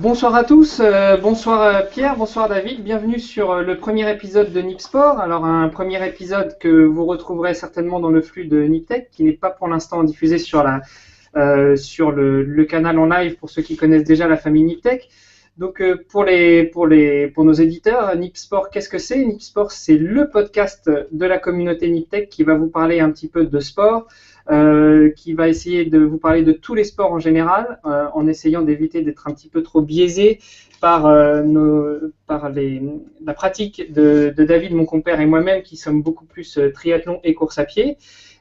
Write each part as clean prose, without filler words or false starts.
Bonsoir à tous, bonsoir Pierre, bonsoir David, bienvenue sur le premier épisode de Nip Sport. Alors un premier épisode que vous retrouverez certainement dans le flux de Niptech, qui n'est pas pour l'instant diffusé sur le canal en live pour ceux qui connaissent déjà la famille Niptech. Donc pour nos éditeurs, Nip Sport, qu'est-ce que c'est? Nip Sport, c'est le podcast de la communauté Niptech qui va vous parler un petit peu de sport, qui va essayer de vous parler de tous les sports en général, en essayant d'éviter d'être un petit peu trop biaisé par, la pratique de David, mon compère, et moi-même, qui sommes beaucoup plus triathlon et course à pied.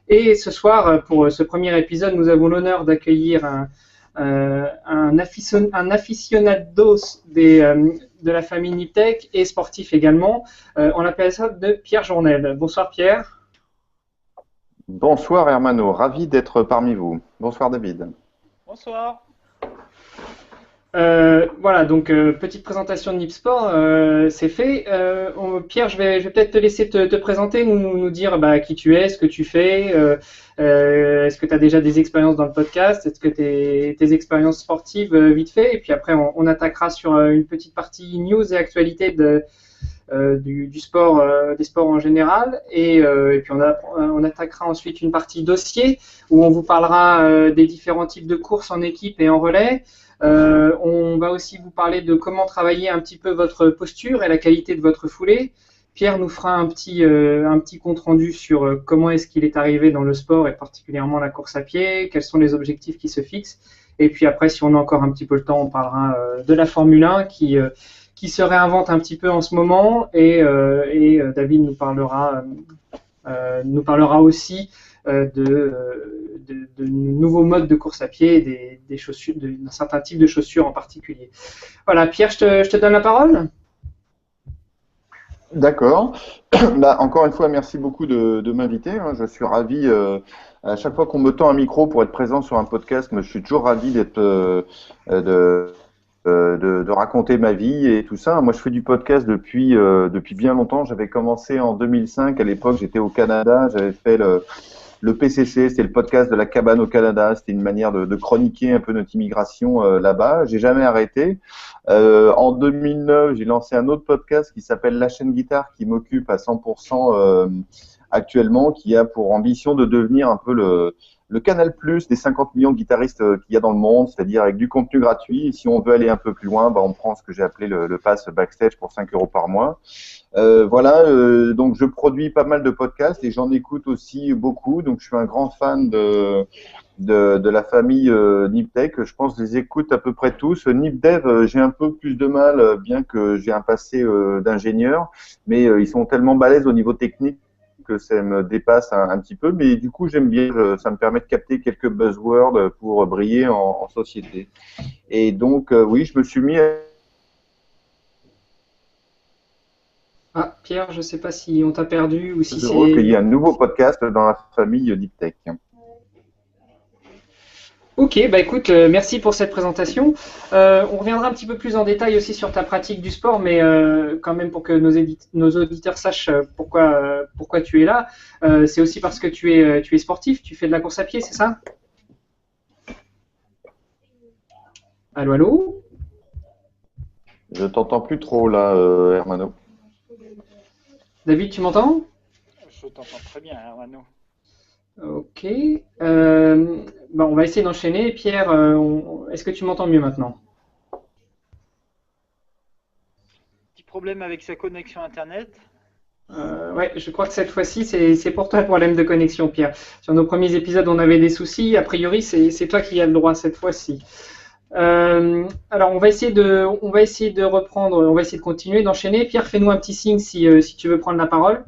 Et ce soir, pour ce premier épisode, nous avons l'honneur d'accueillir un aficionados de la famille Niptech et sportif également. On l'appelle ça de Pierre Journel. Bonsoir Pierre. Bonsoir Hermano, ravi d'être parmi vous. Bonsoir David. Bonsoir. Voilà, donc petite présentation de Nipsport, c'est fait. Pierre, je vais peut-être te laisser te présenter, nous dire qui tu es, ce que tu fais, est-ce que tu as déjà des expériences dans le podcast, est-ce que tes expériences sportives vite fait, et puis après on attaquera sur une petite partie news et actualité du sport, des sports en général, et puis on attaquera ensuite une partie dossier où on vous parlera des différents types de courses en équipe et en relais. On va aussi vous parler de comment travailler un petit peu votre posture et la qualité de votre foulée. Pierre nous fera un petit compte rendu sur comment est-ce qu'il est arrivé dans le sport et particulièrement la course à pied, quels sont les objectifs qui se fixent. Et puis après, si on a encore un petit peu le temps, on parlera de la Formule 1 qui se réinvente un petit peu en ce moment, et David nous parlera aussi de nouveaux modes de course à pied et des chaussures, d'un certain type de chaussures en particulier. Voilà, Pierre, je te donne la parole. D'accord. Encore une fois, merci beaucoup de m'inviter. Je suis ravi. À chaque fois qu'on me tend un micro pour être présent sur un podcast, je suis toujours ravi de raconter ma vie et tout ça. Moi, je fais du podcast depuis bien longtemps. J'avais commencé en 2005. À l'époque, j'étais au Canada. J'avais fait le PCC, c'était le podcast de la cabane au Canada. C'était une manière de chroniquer un peu notre immigration là-bas. J'ai jamais arrêté. En 2009, j'ai lancé un autre podcast qui s'appelle La Chaîne Guitare, qui m'occupe à 100% actuellement, qui a pour ambition de devenir un peu le Canal Plus des 50 millions de guitaristes qu'il y a dans le monde, c'est-à-dire avec du contenu gratuit. Et si on veut aller un peu plus loin, on prend ce que j'ai appelé le pass backstage pour 5 € par mois. Donc je produis pas mal de podcasts et j'en écoute aussi beaucoup. Donc je suis un grand fan de la famille Niptech. Je pense que je les écoute à peu près tous. Nipdev, j'ai un peu plus de mal, bien que j'ai un passé d'ingénieur, mais ils sont tellement balèzes au niveau technique que ça me dépasse un petit peu. Mais du coup, j'aime bien. Ça me permet de capter quelques buzzwords pour briller en société. Et donc, oui, je me suis mis à... Ah, Pierre, je ne sais pas si on t'a perdu ou si heureux qu'il y c'est... ait un nouveau podcast dans la famille Niptech. Ok, écoute, merci pour cette présentation. On reviendra un petit peu plus en détail aussi sur ta pratique du sport, mais quand même pour que nos auditeurs sachent pourquoi tu es là. C'est aussi parce que tu es sportif, tu fais de la course à pied, c'est ça? Allô, allô? Je t'entends plus trop là, Hermano. David, tu m'entends? Je t'entends très bien, Hermano. Ok. On va essayer d'enchaîner. Pierre, est-ce que tu m'entends mieux maintenant? Petit problème avec sa connexion Internet. Ouais, je crois que cette fois-ci, c'est pour toi le problème de connexion, Pierre. Sur nos premiers épisodes, on avait des soucis. A priori, c'est toi qui as le droit cette fois-ci. Alors, on va essayer de reprendre, on va essayer de continuer, d'enchaîner. Pierre, fais-nous un petit signe si tu veux prendre la parole.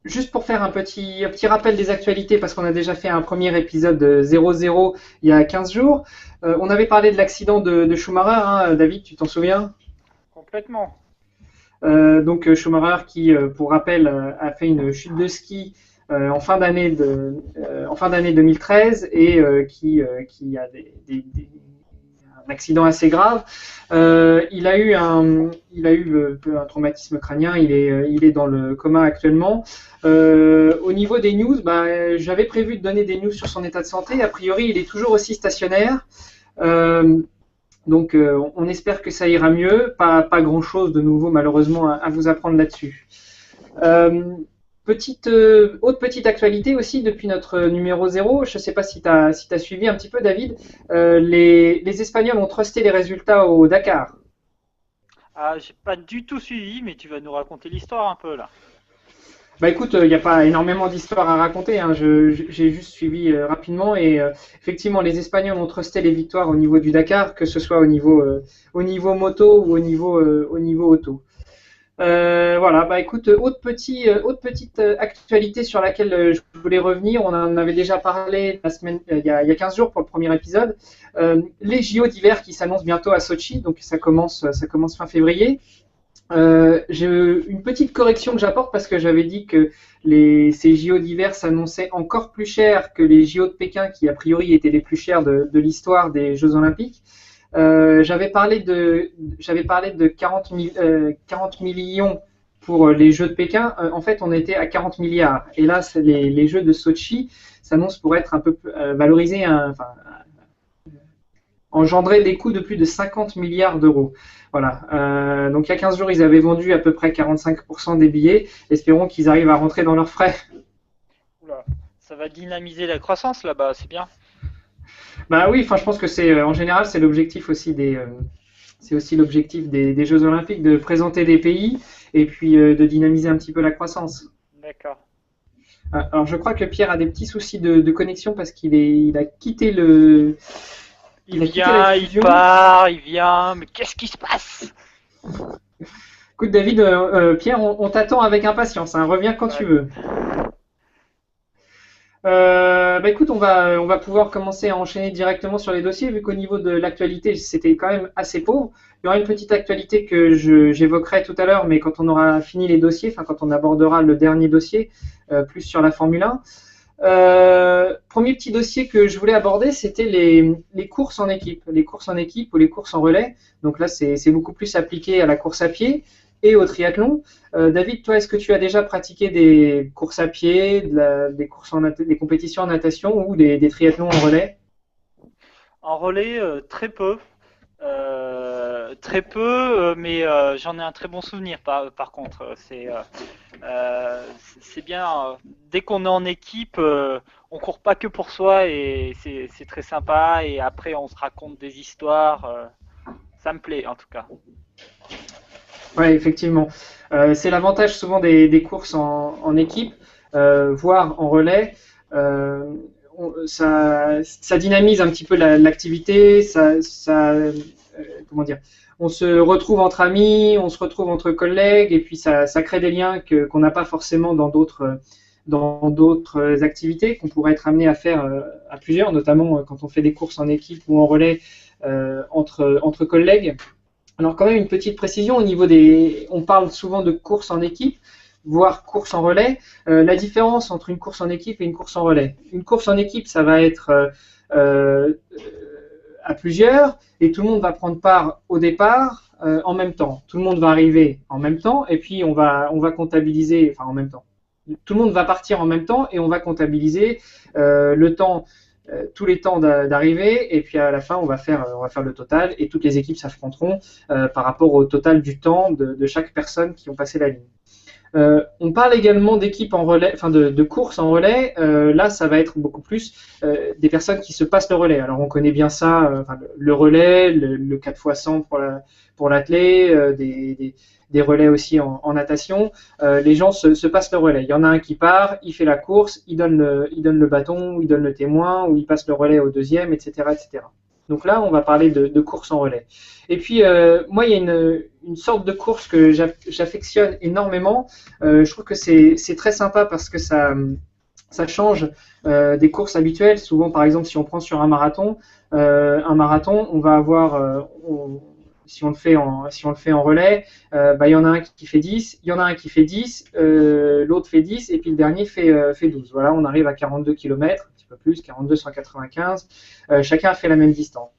Juste pour faire un petit rappel des actualités, parce qu'on a déjà fait un premier épisode 0-0 il y a 15 jours. On avait parlé de l'accident de Schumacher, hein, David, tu t'en souviens? Complètement. Donc Schumacher qui, pour rappel, a fait une chute de ski en fin d'année 2013 et qui a un accident assez grave. Il a eu un traumatisme crânien. Il est dans le coma actuellement. Au niveau des news, j'avais prévu de donner des news sur son état de santé. A priori, il est toujours aussi stationnaire. Donc, on espère que ça ira mieux. Pas grand-chose de nouveau, malheureusement, à vous apprendre là-dessus. Autre petite actualité aussi depuis notre numéro 0, je ne sais pas si tu as suivi un petit peu, David, les Espagnols ont trusté les résultats au Dakar. Ah, j'ai pas du tout suivi, mais tu vas nous raconter l'histoire un peu là. Bah écoute, il n'y a pas énormément d'histoires à raconter, hein. J'ai juste suivi rapidement et effectivement les Espagnols ont trusté les victoires au niveau du Dakar, que ce soit au niveau moto ou au niveau auto. Voilà, bah écoute, autre petite actualité sur laquelle je voulais revenir, on en avait déjà parlé la semaine, il y a 15 jours pour le premier épisode, les JO d'hiver qui s'annoncent bientôt à Sochi, donc ça commence fin février. J'ai une petite correction que j'apporte parce que j'avais dit que ces JO d'hiver s'annonçaient encore plus chers que les JO de Pékin qui a priori étaient les plus chers de l'histoire des Jeux Olympiques. J'avais parlé de 40 millions pour les Jeux de Pékin. En fait, on était à 40 milliards. Et là, les Jeux de Sochi s'annoncent pour être un peu valorisés, engendrer des coûts de plus de 50 milliards d'euros. Voilà. Donc il y a 15 jours, ils avaient vendu à peu près 45% des billets. Espérons qu'ils arrivent à rentrer dans leurs frais. Oula, ça va dynamiser la croissance là-bas, c'est bien. Bah oui, enfin je pense que c'est en général c'est l'objectif aussi c'est aussi l'objectif des Jeux Olympiques de présenter des pays et puis de dynamiser un petit peu la croissance. D'accord. Alors je crois que Pierre a des petits soucis de connexion parce il a quitté le Il vient, il part, il vient, mais qu'est-ce qui se passe? Écoute David, Pierre, on t'attend avec impatience, hein, reviens quand tu veux. Bah écoute, on va pouvoir commencer à enchaîner directement sur les dossiers, vu qu'au niveau de l'actualité, c'était quand même assez pauvre. Il y aura une petite actualité que j'évoquerai tout à l'heure, mais quand on aura fini les dossiers, enfin quand on abordera le dernier dossier, plus sur la Formule 1. Premier petit dossier que je voulais aborder, c'était les courses en équipe. Les courses en équipe ou les courses en relais. Donc là, c'est beaucoup plus appliqué à la course à pied et au triathlon. David, toi, est-ce que tu as déjà pratiqué des courses à pied, des compétitions en natation ou des triathlons en relais? En relais, très peu. Mais j'en ai un très bon souvenir par contre. C'est bien. Dès qu'on est en équipe, on court pas que pour soi et c'est très sympa. Et après, on se raconte des histoires. Ça me plaît en tout cas. Oui, effectivement. C'est l'avantage souvent des courses en équipe, voire en relais. Ça dynamise un petit peu l'activité, comment dire, on se retrouve entre amis, on se retrouve entre collègues, et puis ça crée des liens qu'on n'a pas forcément dans d'autres activités qu'on pourrait être amené à faire à plusieurs, notamment quand on fait des courses en équipe ou en relais entre collègues. Alors quand même une petite précision au niveau on parle souvent de course en équipe, voire course en relais. La différence entre une course en équipe et une course en relais. Une course en équipe, ça va être à plusieurs et tout le monde va prendre part au départ en même temps. Tout le monde va arriver en même temps et puis on va comptabiliser, enfin en même temps. Tout le monde va partir en même temps et on va comptabiliser tous les temps d'arrivée et puis à la fin on va faire le total et toutes les équipes s'affronteront par rapport au total du temps de chaque personne qui ont passé la ligne. On parle également d'équipes en relais, enfin de courses en relais. Là, ça va être beaucoup plus des personnes qui se passent le relais. Alors, on connaît bien ça, le relais, le 4x100 pour l'athlé, des relais aussi en natation. Les gens se passent le relais. Il y en a un qui part, il fait la course, il donne le bâton, ou il donne le témoin, ou il passe le relais au deuxième, etc., etc. Donc là, on va parler de course en relais. Et puis, moi, il y a une sorte de course que j'affectionne énormément. Je trouve que c'est très sympa parce que ça change des courses habituelles. Souvent, par exemple, si on prend sur un marathon, on va avoir, si on le fait en relais, il y en a un qui fait 10, il y en a un qui fait 10, l'autre fait 10, et puis le dernier fait 12. Voilà, on arrive à 42 km, un petit peu plus, 42, 195. Chacun a fait la même distance.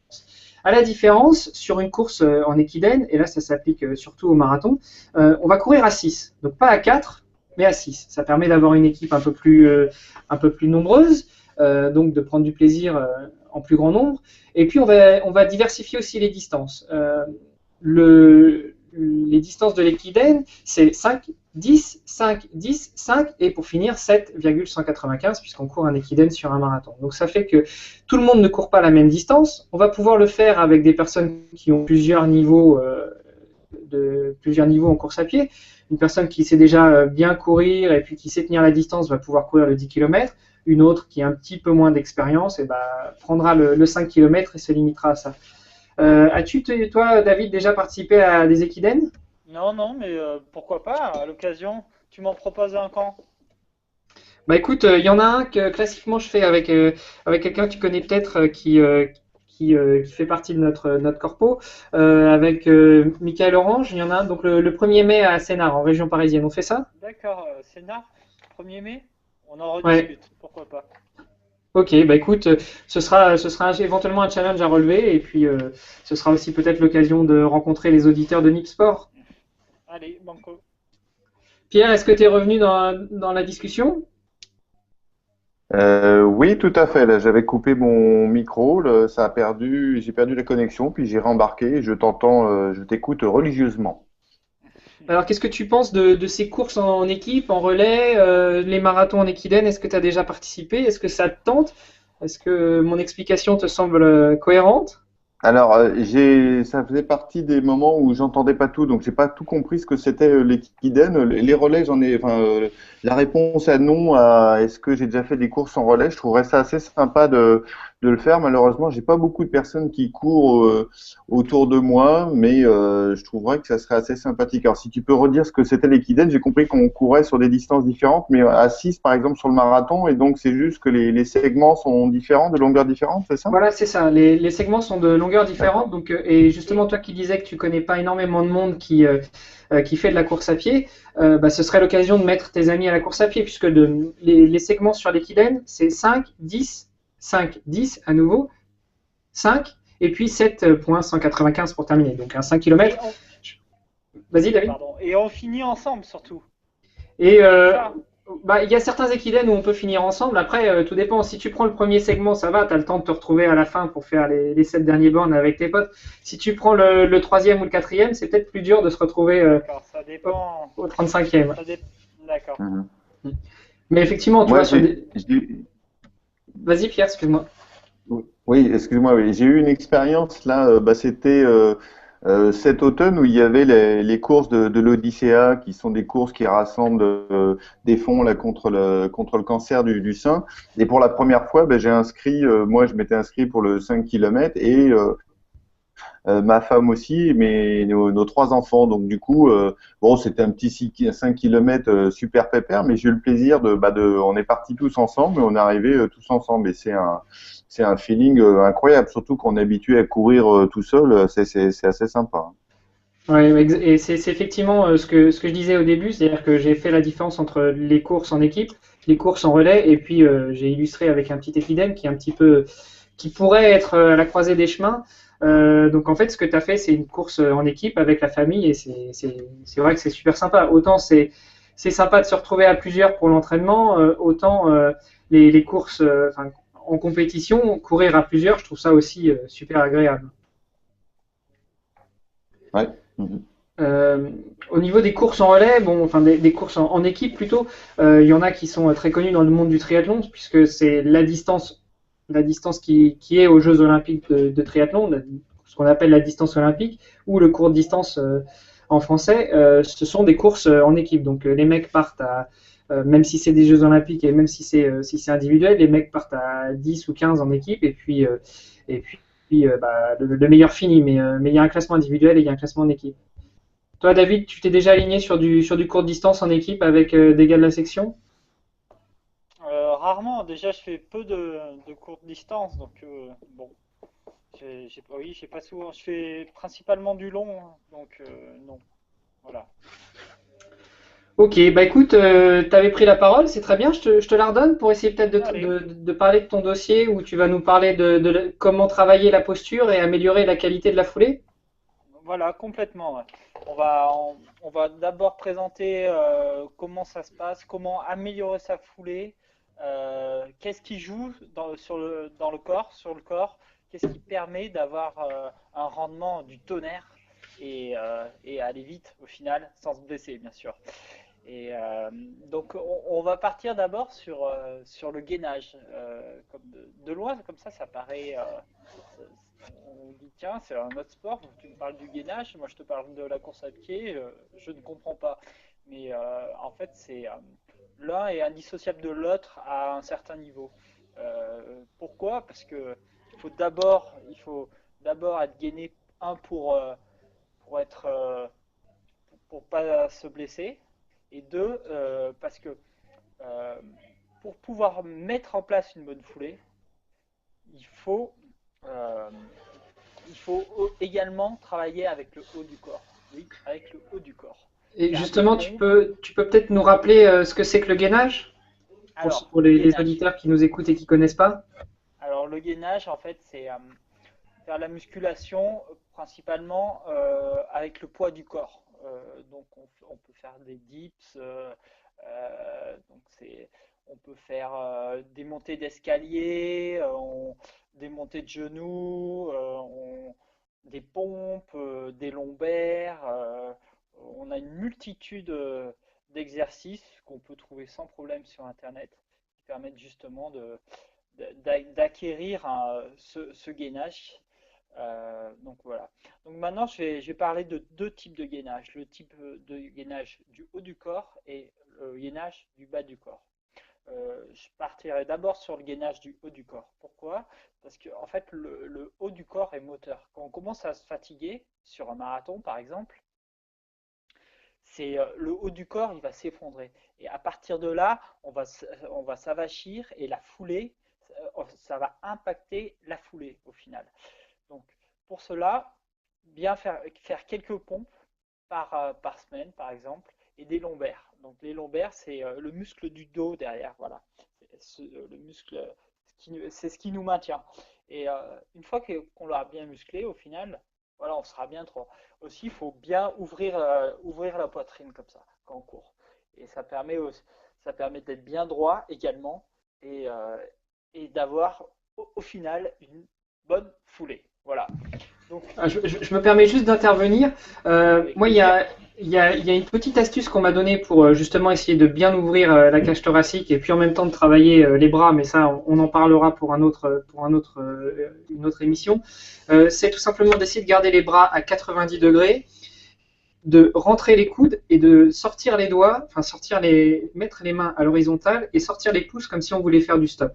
À la différence, sur une course en équidène, et là ça s'applique surtout au marathon, on va courir à 6. Donc pas à 4, mais à 6. Ça permet d'avoir une équipe un peu plus nombreuse, donc de prendre du plaisir en plus grand nombre. Et puis, on va diversifier aussi les distances. Les distances de l'équidène, c'est 5, 10, 5, 10, 5, et pour finir 7,195 puisqu'on court un équidène sur un marathon. Donc ça fait que tout le monde ne court pas la même distance. On va pouvoir le faire avec des personnes qui ont plusieurs niveaux en course à pied. Une personne qui sait déjà bien courir et puis qui sait tenir la distance va pouvoir courir le 10 km. Une autre qui a un petit peu moins d'expérience prendra le 5 km et se limitera à ça. As-tu, toi, David, déjà participé à des équidènes? Non, non, mais pourquoi pas, à l'occasion, tu m'en proposes un quand? Bah écoute, il y en a un que classiquement je fais avec quelqu'un que tu connais peut-être qui fait partie de notre corpo, avec Michael Orange. Il y en a un, donc le 1er mai à Sénart, en région parisienne. On fait ça? D'accord, Sénart, 1er mai? On en Ouais. rediscute, pourquoi pas. Ok, bah écoute, ce sera éventuellement un challenge à relever et puis ce sera aussi peut-être l'occasion de rencontrer les auditeurs de Nip Sport. Allez, banco. Pierre, est-ce que tu es revenu dans la discussion? Oui, tout à fait. Là, j'avais coupé mon micro, j'ai perdu la connexion, puis j'ai rembarqué. Je t'entends, je t'écoute religieusement. Alors, qu'est-ce que tu penses de ces courses en équipe, en relais, les marathons en équidène? Est-ce que tu as déjà participé? Est-ce que ça te tente? Est-ce que mon explication te semble cohérente? Alors, ça faisait partie des moments où j'entendais pas tout, donc j'ai pas tout compris ce que c'était l'équidène. Les relais, la réponse à non à est-ce que j'ai déjà fait des courses en relais, je trouverais ça assez sympa de le faire. Malheureusement, j'ai pas beaucoup de personnes qui courent autour de moi, mais je trouverais que ça serait assez sympathique. Alors, si tu peux redire ce que c'était l'équidène, j'ai compris qu'on courait sur des distances différentes, mais à 6 par exemple sur le marathon, et donc c'est juste que les segments sont différents, de longueurs différentes, c'est ça? Voilà, c'est ça. Les segments sont de longueurs différentes. D'accord. Donc, et Et justement, toi qui disais que tu connais pas énormément de monde qui fait de la course à pied, ce serait l'occasion de mettre tes amis à la course à pied, puisque les segments sur l'équidène, c'est 5, 10 à nouveau, 5, et puis 7,195 pour terminer. Donc, un 5 et km. on, Vas-y, David. pardon, et on finit ensemble surtout, Et c'est ça? il y a certains équidènes où on peut finir ensemble. Après, tout dépend. Si tu prends le premier segment, ça va, tu as le temps de te retrouver à la fin pour faire les 7 derniers bornes avec tes potes. Si tu prends le troisième ou le quatrième, c'est peut-être plus dur de se retrouver D'accord, ça dépend. au 35e. Ça dé- D'accord. Mhm. Mais effectivement, tu Moi, vois, Vas-y, Pierre, excuse-moi. oui, excuse-moi, oui. J'ai eu une expérience là, c'était cet automne où il y avait les courses de l'Odyssea, qui sont des courses qui rassemblent des fonds là contre le cancer du sein. Et pour la première fois, moi je m'étais inscrit pour le 5 km et ma femme aussi, mais nos trois enfants. Donc du coup, bon, c'était un petit 5 km super pépère, mais j'ai eu le plaisir on est partis tous ensemble, et on est arrivés tous ensemble, et c'est un feeling incroyable, surtout qu'on est habitué à courir tout seul, c'est assez sympa. Ouais, et c'est effectivement ce que je disais au début, c'est-à-dire que j'ai fait la différence entre les courses en équipe, les courses en relais, et puis j'ai illustré avec un petit équidène qui est un petit peu, qui pourrait être à la croisée des chemins. Donc en fait, ce que tu as fait, c'est une course en équipe avec la famille, et c'est vrai que c'est super sympa. Autant c'est sympa de se retrouver à plusieurs pour l'entraînement, autant les courses, enfin, en compétition, courir à plusieurs, je trouve ça aussi super agréable. Ouais. Mhm. Euh, Au niveau des courses en relais, bon, enfin des courses en équipe plutôt, il y en a qui sont très connues dans le monde du triathlon, puisque c'est la distance qui est aux Jeux Olympiques de triathlon, ce qu'on appelle la distance olympique, ou le court distance en français. Ce sont des courses en équipe. Donc les mecs partent même si c'est des Jeux Olympiques et même si c'est individuel, les mecs partent à 10 ou 15 en équipe, et puis le meilleur finit. Mais il y a un classement individuel et il y a un classement en équipe. Toi, David, tu t'es déjà aligné sur du court distance en équipe avec des gars de la section? Rarement, déjà je fais peu de courtes distances, donc bon, oui, j'ai pas souvent, je fais principalement du long, hein, donc non, voilà. Ok, bah écoute, tu avais pris la parole, c'est très bien, je te la redonne pour essayer peut-être Allez, de parler de ton dossier où tu vas nous parler de comment travailler la posture et améliorer la qualité de la foulée. voilà, complètement. Ouais. On va d'abord présenter comment ça se passe, comment améliorer sa foulée, qu'est-ce qui joue dans le corps, sur le corps, qu'est-ce qui permet d'avoir un rendement du tonnerre et aller vite au final, sans se blesser bien sûr. Et donc on va partir d'abord sur le gainage. Comme de loin, comme ça paraît. On dit tiens, c'est un autre sport. Tu me parles du gainage, moi je te parle de la course à pied. Je ne comprends pas. Mais en fait, c'est l'un est indissociable de l'autre à un certain niveau. Pourquoi? Parce que il faut d'abord être gainé pour être pour pas se blesser et deux parce que euh, pour pouvoir mettre en place une bonne foulée, il faut euh, il faut également travailler avec le haut du corps. Oui, avec le haut du corps. Et Faire des justement, tu pompes. peux, tu peux peut-être nous rappeler ce que c'est que le gainage Alors, pour le les gainage. auditeurs qui nous écoutent et qui connaissent pas? Alors, le gainage, en fait, c'est faire la musculation principalement avec le poids du corps. Donc on peut faire des dips, donc on peut faire des montées d'escalier, des montées de genoux, des pompes, des lombaires. On a une multitude d'exercices qu'on peut trouver sans problème sur Internet qui permettent justement d'acquérir ce gainage. Donc voilà. Donc maintenant, je vais parler de deux types de gainage. Le type de gainage du haut du corps et le gainage du bas du corps. Je partirai d'abord sur le gainage du haut du corps. Pourquoi? Parce que en fait, le haut du corps est moteur. Quand on commence à se fatiguer sur un marathon, par exemple, c'est le haut du corps, il va s'effondrer. Et à partir de là, on va s'avachir et la foulée, ça va impacter la foulée au final. Donc, pour cela, bien faire quelques pompes par semaine, par exemple, et des lombaires. Donc, les lombaires, c'est le muscle du dos derrière. Voilà. Le muscle, c'est ce qui nous maintient. Et une fois qu'on l'aura bien musclé, au final, voilà, on sera bien droit. Aussi, il faut bien ouvrir la poitrine comme ça, quand on court. Et ça permet d'être bien droit également et, et d'avoir au final une bonne foulée. Voilà. Donc, Je me permets juste d'intervenir. avec Moi, plaisir. il y a une petite astuce qu'on m'a donnée pour justement essayer de bien ouvrir la cage thoracique et puis en même temps de travailler les bras, mais ça, on en parlera une autre émission. C'est tout simplement d'essayer de garder les bras à 90 degrés, de rentrer les coudes et de sortir les doigts, enfin mettre les mains à l'horizontale et sortir les pouces comme si on voulait faire du stop.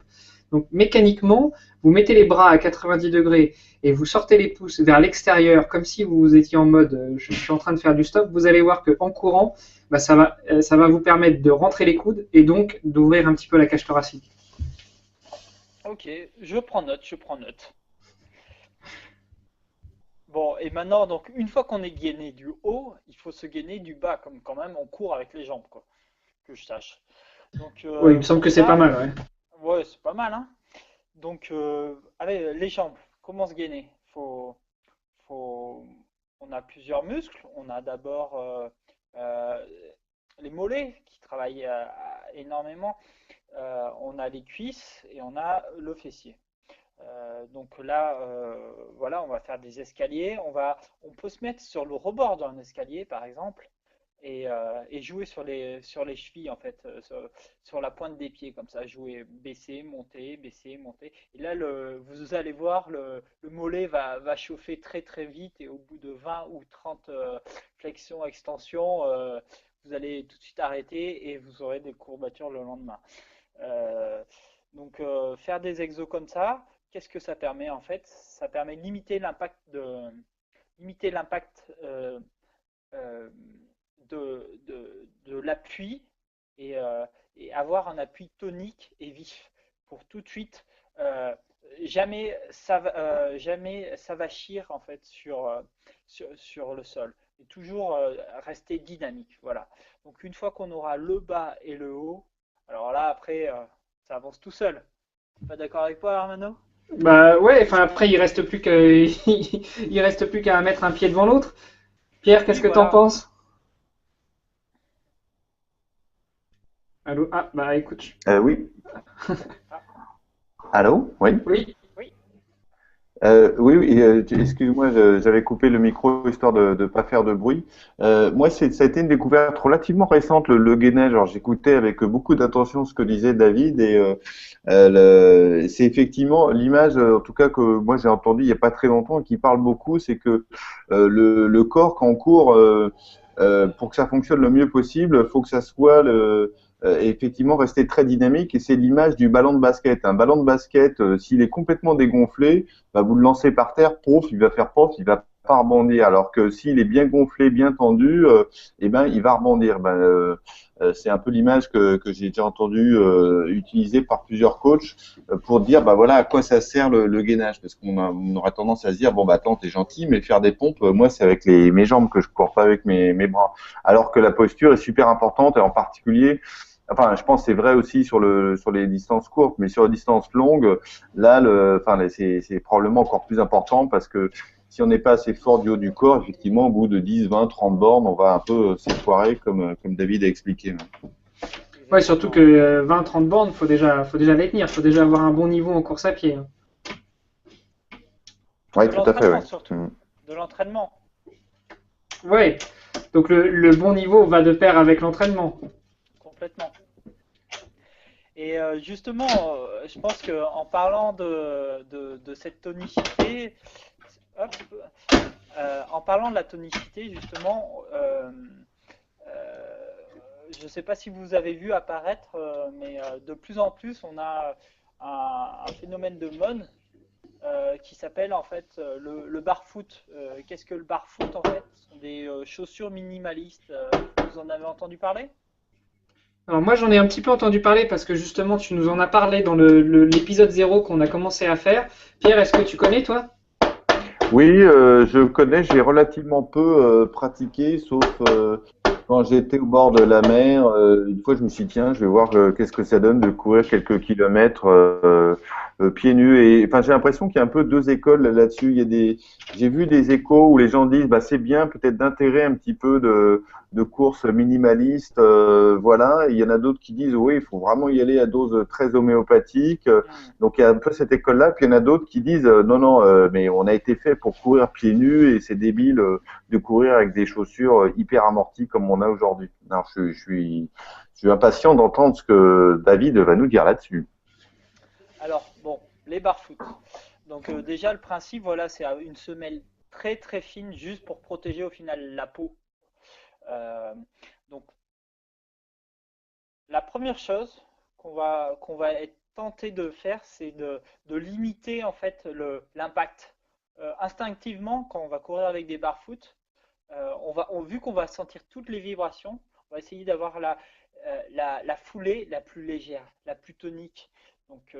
Donc mécaniquement, vous mettez les bras à 90 degrés et vous sortez les pouces vers l'extérieur comme si vous étiez en mode je suis en train de faire du stop. Vous allez voir qu'en courant, bah, ça va vous permettre de rentrer les coudes et donc d'ouvrir un petit peu la cage thoracique. Ok, je prends note, je prends note. Bon, et maintenant, donc, une fois qu'on est gainé du haut, il faut se gainer du bas, comme quand même on court avec les jambes, quoi, que je sache. Donc, Oui, il me semble pour que c'est pas ça, mal. Ouais. ouais, c'est pas mal, hein. Donc, allez, les jambes, comment se gainer? Faut, on a plusieurs muscles. On a d'abord euh, les mollets qui travaillent énormément. On a les cuisses et on a le fessier. Donc là, voilà, on va faire des escaliers. On peut se mettre sur le rebord d'un escalier, par exemple, et jouer sur les chevilles, en fait, sur la pointe des pieds, comme ça, jouer baisser, monter. Et là, vous allez voir, le mollet va chauffer très très vite, et au bout de 20 ou 30 flexions, extensions, vous allez tout de suite arrêter et vous aurez des courbatures le lendemain. Euh, donc, faire des exos comme ça, qu'est-ce que ça permet en fait? Ça permet de limiter l'impact euh, de l'appui et avoir un appui tonique et vif pour tout de suite euh, jamais s'avachir en fait sur le sol et toujours rester dynamique. Voilà. Donc une fois qu'on aura le bas et le haut, alors là après ça avance tout seul. Pas d'accord avec toi, Armano? Bah ouais, enfin après il reste plus qu'à mettre un pied devant l'autre. Pierre, qu'est-ce Oui, que t'en voilà. penses? Allô? Ah, bah écoute. Oui. Ah, Allô? Oui. Oui. oui. Oui, oui, excuse-moi, j'avais coupé le micro histoire de ne pas faire de bruit. Moi, ça a été une découverte relativement récente, le gainage. Alors, j'écoutais avec beaucoup d'attention ce que disait David et c'est effectivement l'image, en tout cas que moi j'ai entendu il n'y a pas très longtemps et qui parle beaucoup, c'est que le corps quand on court, pour que ça fonctionne le mieux possible, faut que ça soit effectivement rester très dynamique et c'est l'image du ballon de basket. Un ballon de basket, s'il est complètement dégonflé, bah, vous le lancez par terre, pouf, il va faire pof, il va pas rebondir. Alors que s'il est bien gonflé, bien tendu, eh ben, il va rebondir. C'est un peu l'image que j'ai déjà entendu utiliser par plusieurs coachs pour dire bah voilà à quoi ça sert le gainage parce on aura tendance à se dire bon bah attends t'es gentil mais faire des pompes moi c'est avec mes jambes que je cours pas avec mes bras alors que la posture est super importante et en particulier enfin je pense que c'est vrai aussi sur les distances courtes mais sur les distances longues là c'est probablement encore plus important parce que si on n'est pas assez fort du haut du corps, effectivement, au bout de 10, 20, 30 bornes, on va un peu s'effoirer, comme David a expliqué. Ouais, surtout que Exactement. 20-30 bornes, faut déjà les tenir, faut déjà avoir un bon niveau en course à pied, hein. Oui, De tout à fait, oui. l'entraînement surtout. De l'entraînement. Ouais, donc le bon niveau va de pair avec l'entraînement. Complètement. Et justement, je pense qu'en parlant de cette tonicité, hop, en parlant de la tonicité, justement, euh, je ne sais pas si vous avez vu apparaître, mais de plus en plus, on a un phénomène de mode qui s'appelle en fait le barfoot. Qu'est-ce que le barfoot en fait? Ce sont des chaussures minimalistes. Vous en avez entendu parler? Alors moi j'en ai un petit peu entendu parler parce que justement tu nous en as parlé dans l'épisode 0 qu'on a commencé à faire. Pierre, est-ce que tu connais toi? Oui, je connais, j'ai relativement peu pratiqué, sauf quand j'étais au bord de la mer. Une fois, je me suis dit, tiens, je vais voir qu'est-ce que ça donne de courir quelques kilomètres pieds nus. Et enfin, j'ai l'impression qu'il y a un peu deux écoles là-dessus. J'ai vu des échos où les gens disent, bah, c'est bien peut-être d'intégrer un petit peu de courses minimalistes, voilà. Et il y en a d'autres qui disent, oui, il faut vraiment y aller à dose très homéopathique. Hmm. Donc il y a un peu cette école-là, puis il y en a d'autres qui disent non, non, mais on a été fait pour courir pieds nus et c'est débile de courir avec des chaussures hyper amorties comme on a aujourd'hui. Alors je suis impatient d'entendre ce que David va nous dire là-dessus. Alors, bon, les barfoot. Donc déjà, le principe, voilà, c'est une semelle très très fine juste pour protéger au final la peau. Euh, donc la première chose qu'on va être tenté de faire, c'est de limiter en fait l'impact. Instinctivement, quand on va courir avec des barfoot, vu qu'on va sentir toutes les vibrations, on va essayer d'avoir la foulée la plus légère, la plus tonique. Donc,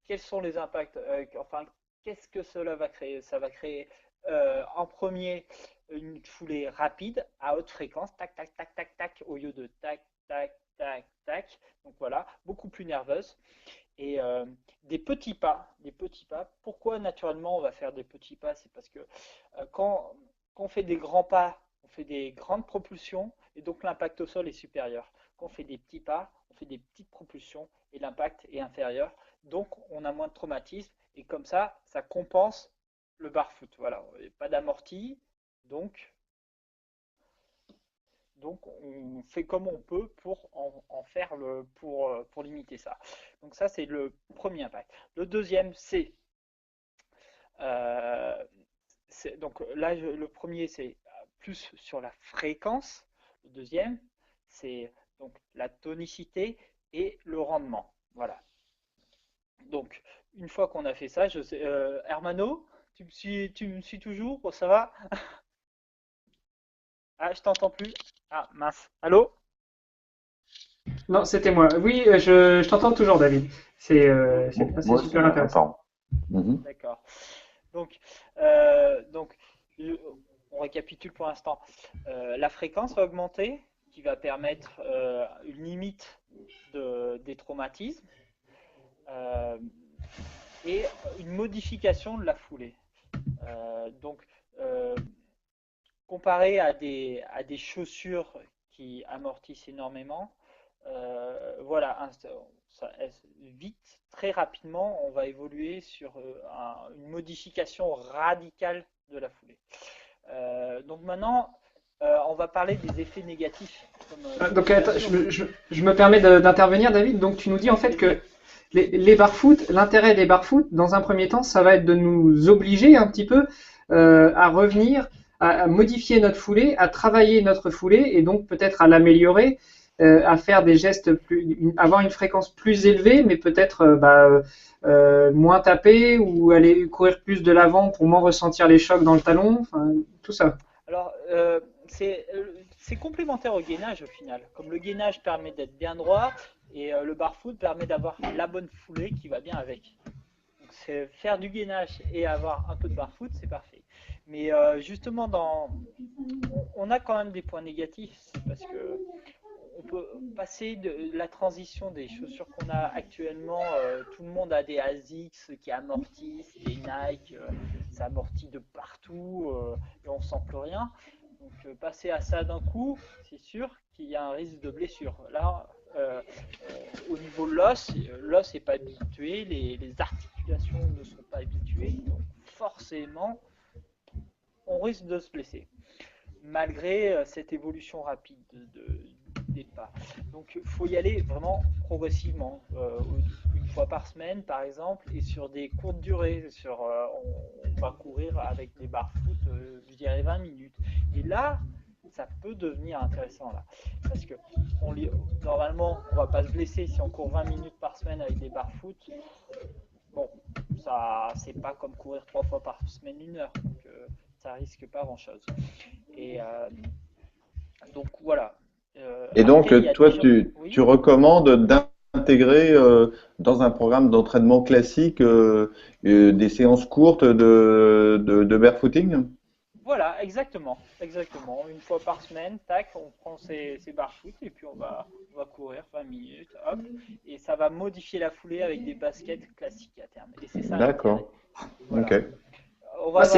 quels sont les impacts? Enfin, qu'est-ce que cela va créer? Ça va créer en premier une foulée rapide à haute fréquence, tac, tac, tac, tac, tac, au lieu de tac, tac, tac, tac. Donc voilà, beaucoup plus nerveuse. Et des petits pas, des petits pas. Pourquoi naturellement on va faire des petits pas? C'est parce que quand on fait des grands pas, on fait des grandes propulsions et donc l'impact au sol est supérieur. Quand on fait des petits pas, on fait des petites propulsions et l'impact est inférieur. Donc on a moins de traumatisme et comme ça compense le barfoot. Voilà, pas d'amorti, donc donc, on fait comme on peut pour en faire pour limiter ça. Donc, ça, c'est le premier impact. Le deuxième, euh, donc là, le premier, c'est plus sur la fréquence. Le deuxième, c'est donc la tonicité et le rendement. Voilà. Donc, une fois qu'on a fait ça, je sais, Hermano, tu me suis toujours? Ça va? Ah, je t'entends plus. Ah, mince. Allô? Non, c'était moi. Oui, je t'entends toujours David. C'est bien, c'est Moi aussi, super hein, intéressant. attends. Mhm. D'accord. Donc, donc on récapitule pour l'instant. La fréquence va augmenter, qui va permettre une limite des traumatismes euh, et une modification de la foulée. Donc, euh, comparé à des chaussures qui amortissent énormément, Voilà, vite, très rapidement, on va évoluer sur une modification radicale de la foulée. Donc maintenant, on va parler des effets négatifs. Donc, attends, je me permets d'intervenir, David. Donc, tu nous dis en fait que les barfoot, l'intérêt des barfoot, dans un premier temps, ça va être de nous obliger un petit peu à revenir, à modifier notre foulée, à travailler notre foulée et donc peut-être à l'améliorer, à faire des gestes avoir une fréquence plus élevée, mais peut-être moins taper ou aller courir plus de l'avant pour moins ressentir les chocs dans le talon, enfin, tout ça. Alors, c'est complémentaire au gainage au final. Comme le gainage permet d'être bien droit et le barfoot permet d'avoir la bonne foulée qui va bien avec. Donc, c'est faire du gainage et avoir un peu de barfoot, c'est parfait. Mais justement, on a quand même des points négatifs, c'est parce que on peut passer de la transition des chaussures qu'on a actuellement. Tout le monde a des ASICS qui amortissent, des Nike, ça amortit de partout et on sent plus rien. Donc passer à ça d'un coup, c'est sûr qu'il y a un risque de blessure. Là, au niveau de l'os n'est pas habitué, les articulations ne sont pas habituées, donc forcément, on risque de se blesser, malgré cette évolution rapide des pas. Donc il faut y aller vraiment progressivement, une fois par semaine par exemple, et sur des courtes durées. On va courir avec des barfoot, je dirais 20 minutes. Et là, ça peut devenir intéressant là, parce que normalement, on va pas se blesser si on court 20 minutes par semaine avec des barfoot. Bon, ça, c'est pas comme courir 3 fois par semaine 1 heure, donc ça risque pas grand chose. Et donc voilà. Et donc, Après, toi, oui. tu recommandes d'intégrer dans un programme d'entraînement classique des séances courtes de barefooting? Voilà, exactement. Une fois par semaine, tac, on prend ses barfoot et puis on va courir 20 minutes, hop, et ça va modifier la foulée avec des baskets classiques à terme. Et c'est ça l'intérêt. D'accord. Voilà. Ok.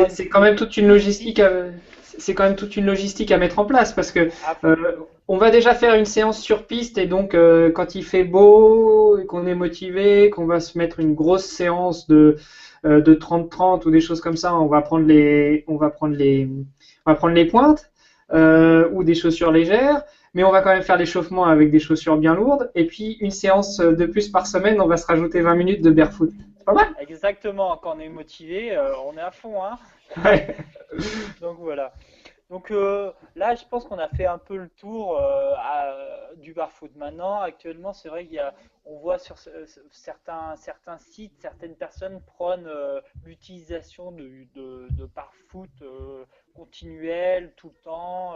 C'est quand même toute une logistique. C'est quand même toute une logistique à mettre en place parce que on va déjà faire une séance sur piste et donc quand il fait beau, et qu'on est motivé, qu'on va se mettre une grosse séance de 30-30 ou des choses comme ça, on va prendre les pointes ou des chaussures légères, mais on va quand même faire l'échauffement avec des chaussures bien lourdes et puis une séance de plus par semaine, on va se rajouter 20 minutes de barefoot. C'est pas mal? Exactement, quand on est motivé, on est à fond, hein. Ouais. Donc voilà. Donc là, je pense qu'on a fait un peu le tour du barfoot. Maintenant, actuellement, c'est vrai on voit sur certains sites, certaines personnes prônent l'utilisation de barfoot continuel tout le temps,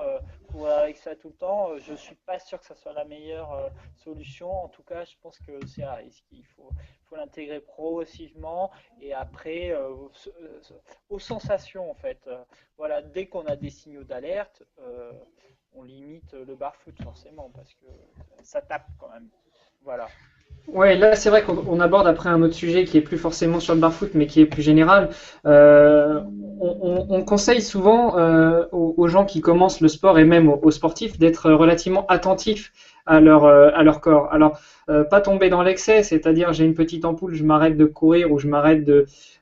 courir avec ça tout le temps. Je suis pas sûr que ça soit la meilleure solution. En tout cas, je pense que c'est un risque. Il faut l'intégrer progressivement et après aux sensations en fait. Voilà, dès qu'on a des signaux d'alerte, on limite le barfoot forcément parce que ça tape quand même. Voilà. Ouais, là c'est vrai qu'on aborde après un autre sujet qui est plus forcément sur le barfoot mais qui est plus général. On conseille souvent aux gens qui commencent le sport et même aux sportifs d'être relativement attentifs à leur corps. Alors, pas tomber dans l'excès, c'est-à-dire j'ai une petite ampoule, je m'arrête de courir ou je m'arrête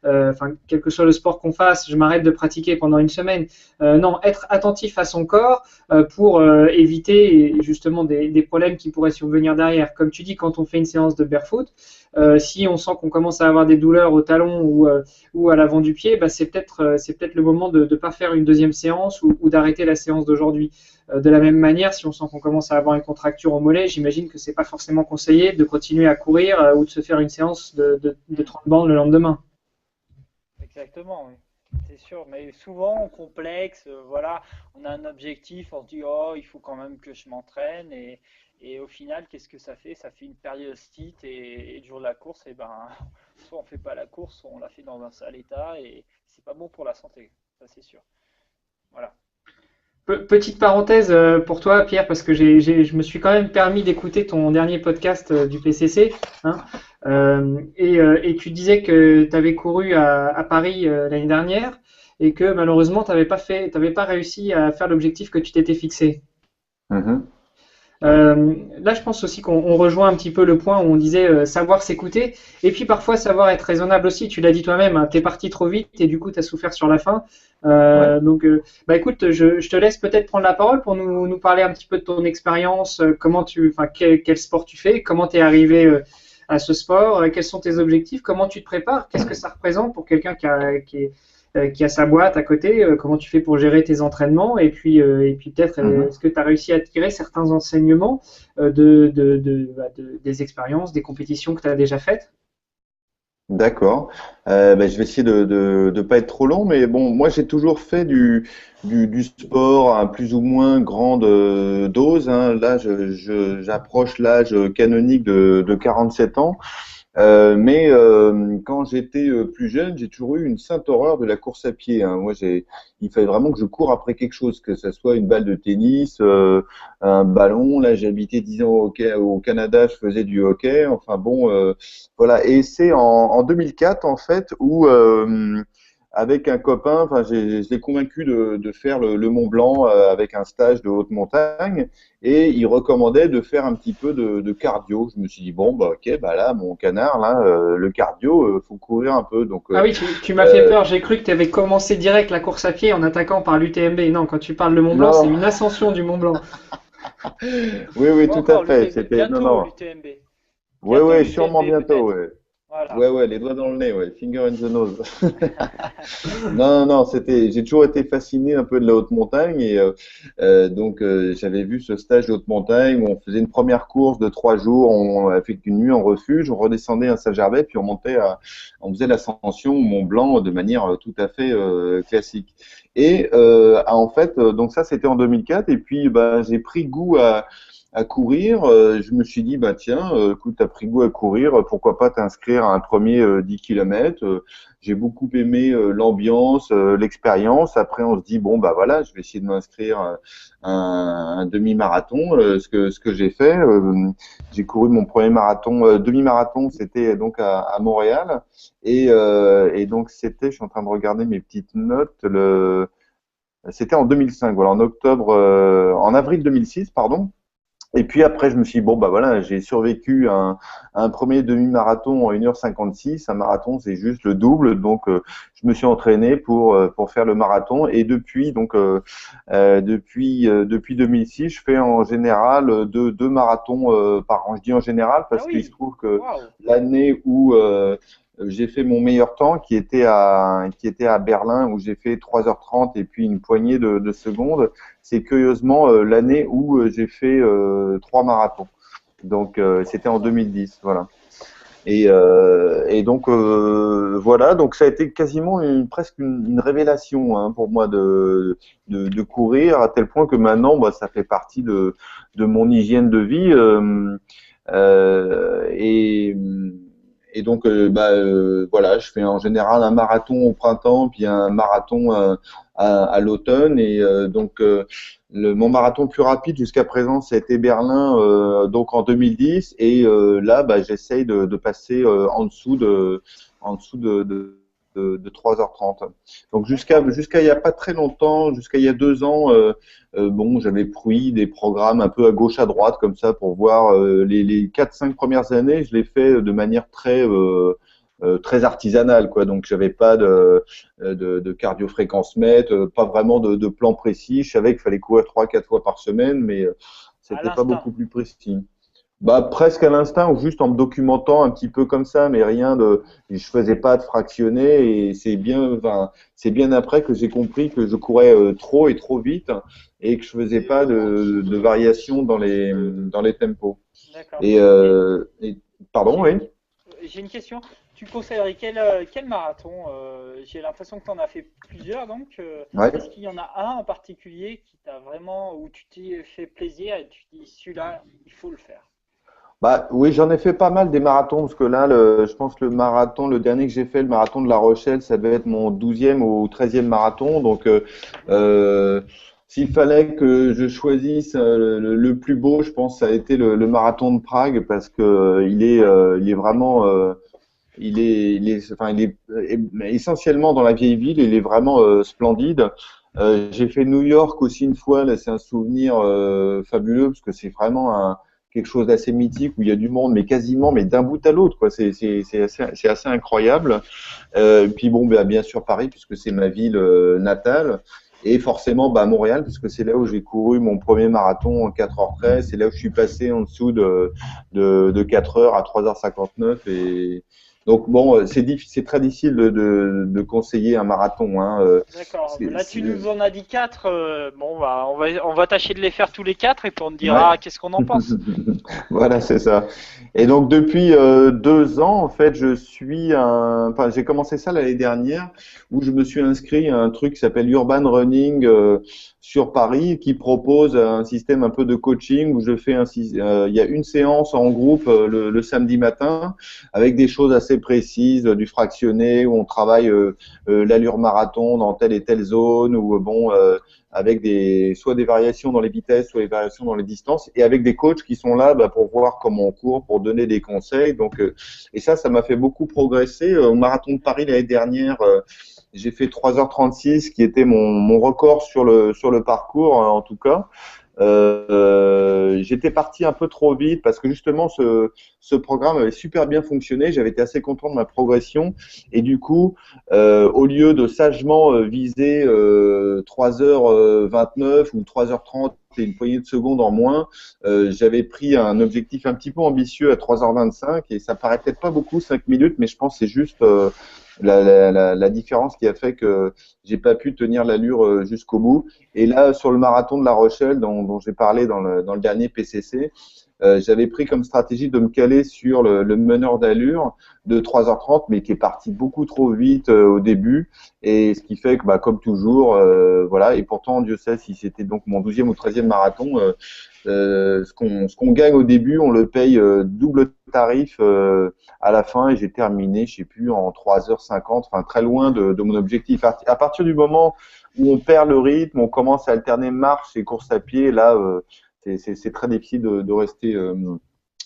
enfin, quel que soit le sport qu'on fasse, je m'arrête de pratiquer pendant une semaine. Non, être attentif à son corps pour éviter justement des problèmes qui pourraient survenir derrière. Comme tu dis, quand on fait une séance de barefoot, si on sent qu'on commence à avoir des douleurs au talon ou à l'avant du pied, bah, c'est peut-être le moment de ne pas faire une deuxième séance ou d'arrêter la séance d'aujourd'hui. De la même manière, si on sent qu'on commence à avoir une contracture au mollet, j'imagine que c'est pas forcément conseillé de continuer à courir ou de se faire une séance de 30 bandes le lendemain. Exactement, oui. C'est sûr, mais souvent on complexe, voilà, on a un objectif, on se dit oh il faut quand même que je m'entraîne et au final qu'est-ce que ça fait? Ça fait une périostite et le jour de la course, et ben soit on fait pas la course, soit on la fait dans un sale état et c'est pas bon pour la santé, ça c'est sûr. Voilà. Petite parenthèse pour toi, Pierre, parce que je me suis quand même permis d'écouter ton dernier podcast du PCC, hein, et tu disais que tu avais couru à Paris l'année dernière et que malheureusement tu n'avais pas réussi à faire l'objectif que tu t'étais fixé. Mhm. Là, je pense aussi qu'on rejoint un petit peu le point où on disait savoir s'écouter et puis parfois savoir être raisonnable aussi. Tu l'as dit toi-même, hein, t'es parti trop vite et du coup t'as souffert sur la fin. Ouais. Donc, bah écoute, je te laisse peut-être prendre la parole pour nous parler un petit peu de ton expérience, enfin quel sport tu fais, comment t'es arrivé à ce sport, quels sont tes objectifs, comment tu te prépares, qu'est-ce que ça représente pour quelqu'un qui a sa boîte à côté, comment tu fais pour gérer tes entraînements et puis peut-être Mhm. est-ce que tu as réussi à tirer certains enseignements des expériences, des compétitions que tu as déjà faites? D'accord. Je vais essayer de pas être trop long, mais bon, moi j'ai toujours fait du sport à plus ou moins grande dose, hein. Là, j'approche l'âge canonique de 47 ans. Quand j'étais plus jeune, j'ai toujours eu une sainte horreur de la course à pied, hein. Il fallait vraiment que je cours après quelque chose, que ce soit une balle de tennis, un ballon. Là, j'ai habité 10 ans au Canada, je faisais du hockey. Enfin bon, voilà. Et c'est en 2004 en fait où avec un copain, enfin, je l'ai convaincu de faire le Mont Blanc avec un stage de haute montagne et il recommandait de faire un petit peu de cardio. Je me suis dit bon bah ok bah là mon canard là le cardio faut courir un peu donc Ah oui, tu m'as fait euh, peur, j'ai cru que tu avais commencé direct la course à pied en attaquant par l'UTMB. Non, quand tu parles de Mont Blanc, c'est non une ascension du Mont Blanc. oui Pas tout à encore fait l'UTMB, c'était non bientôt non l'UTMB. Bientôt ouais sûrement l'UTMB bientôt peut-être. ouais. Voilà. Ouais, les doigts dans le nez, ouais, finger in the nose. Non, j'ai toujours été fasciné un peu de la haute montagne j'avais vu ce stage de haute montagne où on faisait une première course de 3 jours, on a fait une nuit en refuge, on redescendait à Saint-Gervais puis on faisait l'ascension au Mont Blanc de manière tout à fait classique. Donc ça c'était en 2004 et puis bah j'ai pris goût à courir. Je me suis dit, bah tiens, écoute, t'as pris goût à courir, pourquoi pas t'inscrire à un premier 10 km. J'ai beaucoup aimé l'ambiance, l'expérience. Après, on se dit, bon, bah voilà, je vais essayer de m'inscrire à un demi-marathon, ce que j'ai fait. J'ai couru mon premier marathon, demi-marathon, c'était donc à Montréal. Et donc, je suis en train de regarder mes petites notes, c'était en 2005, voilà, en avril 2006, pardon. Et puis après, je me suis dit, bon, bah voilà, j'ai survécu à un premier demi-marathon en 1h56. Un marathon, c'est juste le double. Donc, je me suis entraîné pour faire le marathon. Et depuis 2006, je fais en général deux marathons par an. Je dis en général Ah parce qu'il se oui, trouve que waouh. l'année où j'ai fait mon meilleur temps, qui était à Berlin, où j'ai fait 3h30 et puis une poignée de secondes, c'est curieusement l'année où j'ai fait 3 marathons. Donc c'était en 2010, voilà. Voilà, donc ça a été quasiment presque une révélation hein, pour moi de courir à tel point que maintenant, bah, ça fait partie de mon hygiène de vie. Euh, et, voilà, je fais en général un marathon au printemps, puis un marathon à l'automne. Mon marathon le plus rapide jusqu'à présent, c'était Berlin, donc en 2010. Là, bah, j'essaye de passer en dessous de 3h30. Donc D'accord. jusqu'à il y a pas très longtemps, jusqu'à il y a 2 ans, bon, j'avais pris des programmes un peu à gauche à droite comme ça pour voir les 4-5 premières années, je l'ai fait de manière très artisanale, quoi. Donc j'avais pas de cardio-fréquence mètre, pas vraiment de plan précis. Je savais qu'il fallait courir 3-4 fois par semaine, mais À c'était pas l'instinct. beaucoup plus précis. Bah, presque à l'instinct ou juste en me documentant un petit peu comme ça, mais je faisais pas de fractionner et c'est bien après que j'ai compris que je courais trop et trop vite et que je faisais pas de variation dans les tempos. D'accord. Et, Et pardon, j'ai oui. une, j'ai une question. Tu conseillerais quel marathon? J'ai l'impression que tu en as fait plusieurs, donc Ouais. est-ce qu'il y en a un en particulier qui t'a vraiment, où tu t'es fait plaisir et tu dis celui-là, il faut le faire? Bah oui, j'en ai fait pas mal des marathons parce que là, je pense que le dernier que j'ai fait, le marathon de La Rochelle, ça devait être mon 12e ou 13e marathon. Mhm. Euh, s'il fallait que je choisisse le plus beau, je pense que ça a été le marathon de Prague parce que Ouais. il est vraiment, il est essentiellement dans la vieille ville. Il est vraiment splendide. J'ai fait New York aussi une fois. Là, c'est un souvenir fabuleux parce que c'est vraiment quelque chose d'assez mythique où il y a du monde, mais quasiment, mais d'un bout à l'autre, quoi. C'est assez incroyable. Puis bon, bah, bien sûr Paris puisque c'est ma ville natale. Et forcément, bah, Montréal, puisque c'est là où j'ai couru mon premier marathon en 4h13. C'est là où je suis passé en dessous de 4h à 3h59. Et donc, bon, c'est très difficile de conseiller un marathon. Hein. D'accord. C'est- Là, tu c'est- nous en as dit quatre. Bon, bah, on va tâcher de les faire tous les quatre et puis on te ouais. dira qu'est-ce qu'on en pense. Voilà, c'est ça. Et donc depuis 2 ans, en fait, enfin, j'ai commencé ça l'année dernière, où je me suis inscrit à un truc qui s'appelle Urban Running sur Paris, qui propose un système un peu de coaching où il y a une séance en groupe le samedi matin, avec des choses assez précises, du fractionné, où on travaille l'allure marathon dans telle et telle zone, ou bon. Avec soit des variations dans les vitesses, soit des variations dans les distances, et avec des coachs qui sont là pour voir comment on court, pour donner des conseils. Donc, et ça m'a fait beaucoup progresser. Au marathon de Paris l'année dernière, j'ai fait 3h36, qui était mon record sur le parcours, en tout cas. J'étais parti un peu trop vite parce que justement ce programme avait super bien fonctionné. J'avais été assez content de ma progression et du coup, au lieu de sagement viser 3h29 ou 3h30 et une poignée de secondes en moins, j'avais pris un objectif un petit peu ambitieux à 3h25 et ça paraît peut-être pas beaucoup 5 minutes, mais je pense que c'est juste la différence qui a fait que j'ai pas pu tenir l'allure jusqu'au bout. Et là, sur le marathon de La Rochelle, dont j'ai parlé dans le dernier PCC, j'avais pris comme stratégie de me caler sur le meneur d'allure de 3h30, mais qui est parti beaucoup trop vite au début. Et ce qui fait que, bah, comme toujours, voilà. Et pourtant, Dieu sait si c'était donc mon 12e ou 13e marathon, ce qu'on gagne au début, on le paye double tarif à la fin. Et j'ai terminé, je sais plus, en 3h50, enfin très loin de mon objectif. À partir du moment où on perd le rythme, on commence à alterner marche et course à pied, là, c'est très difficile de rester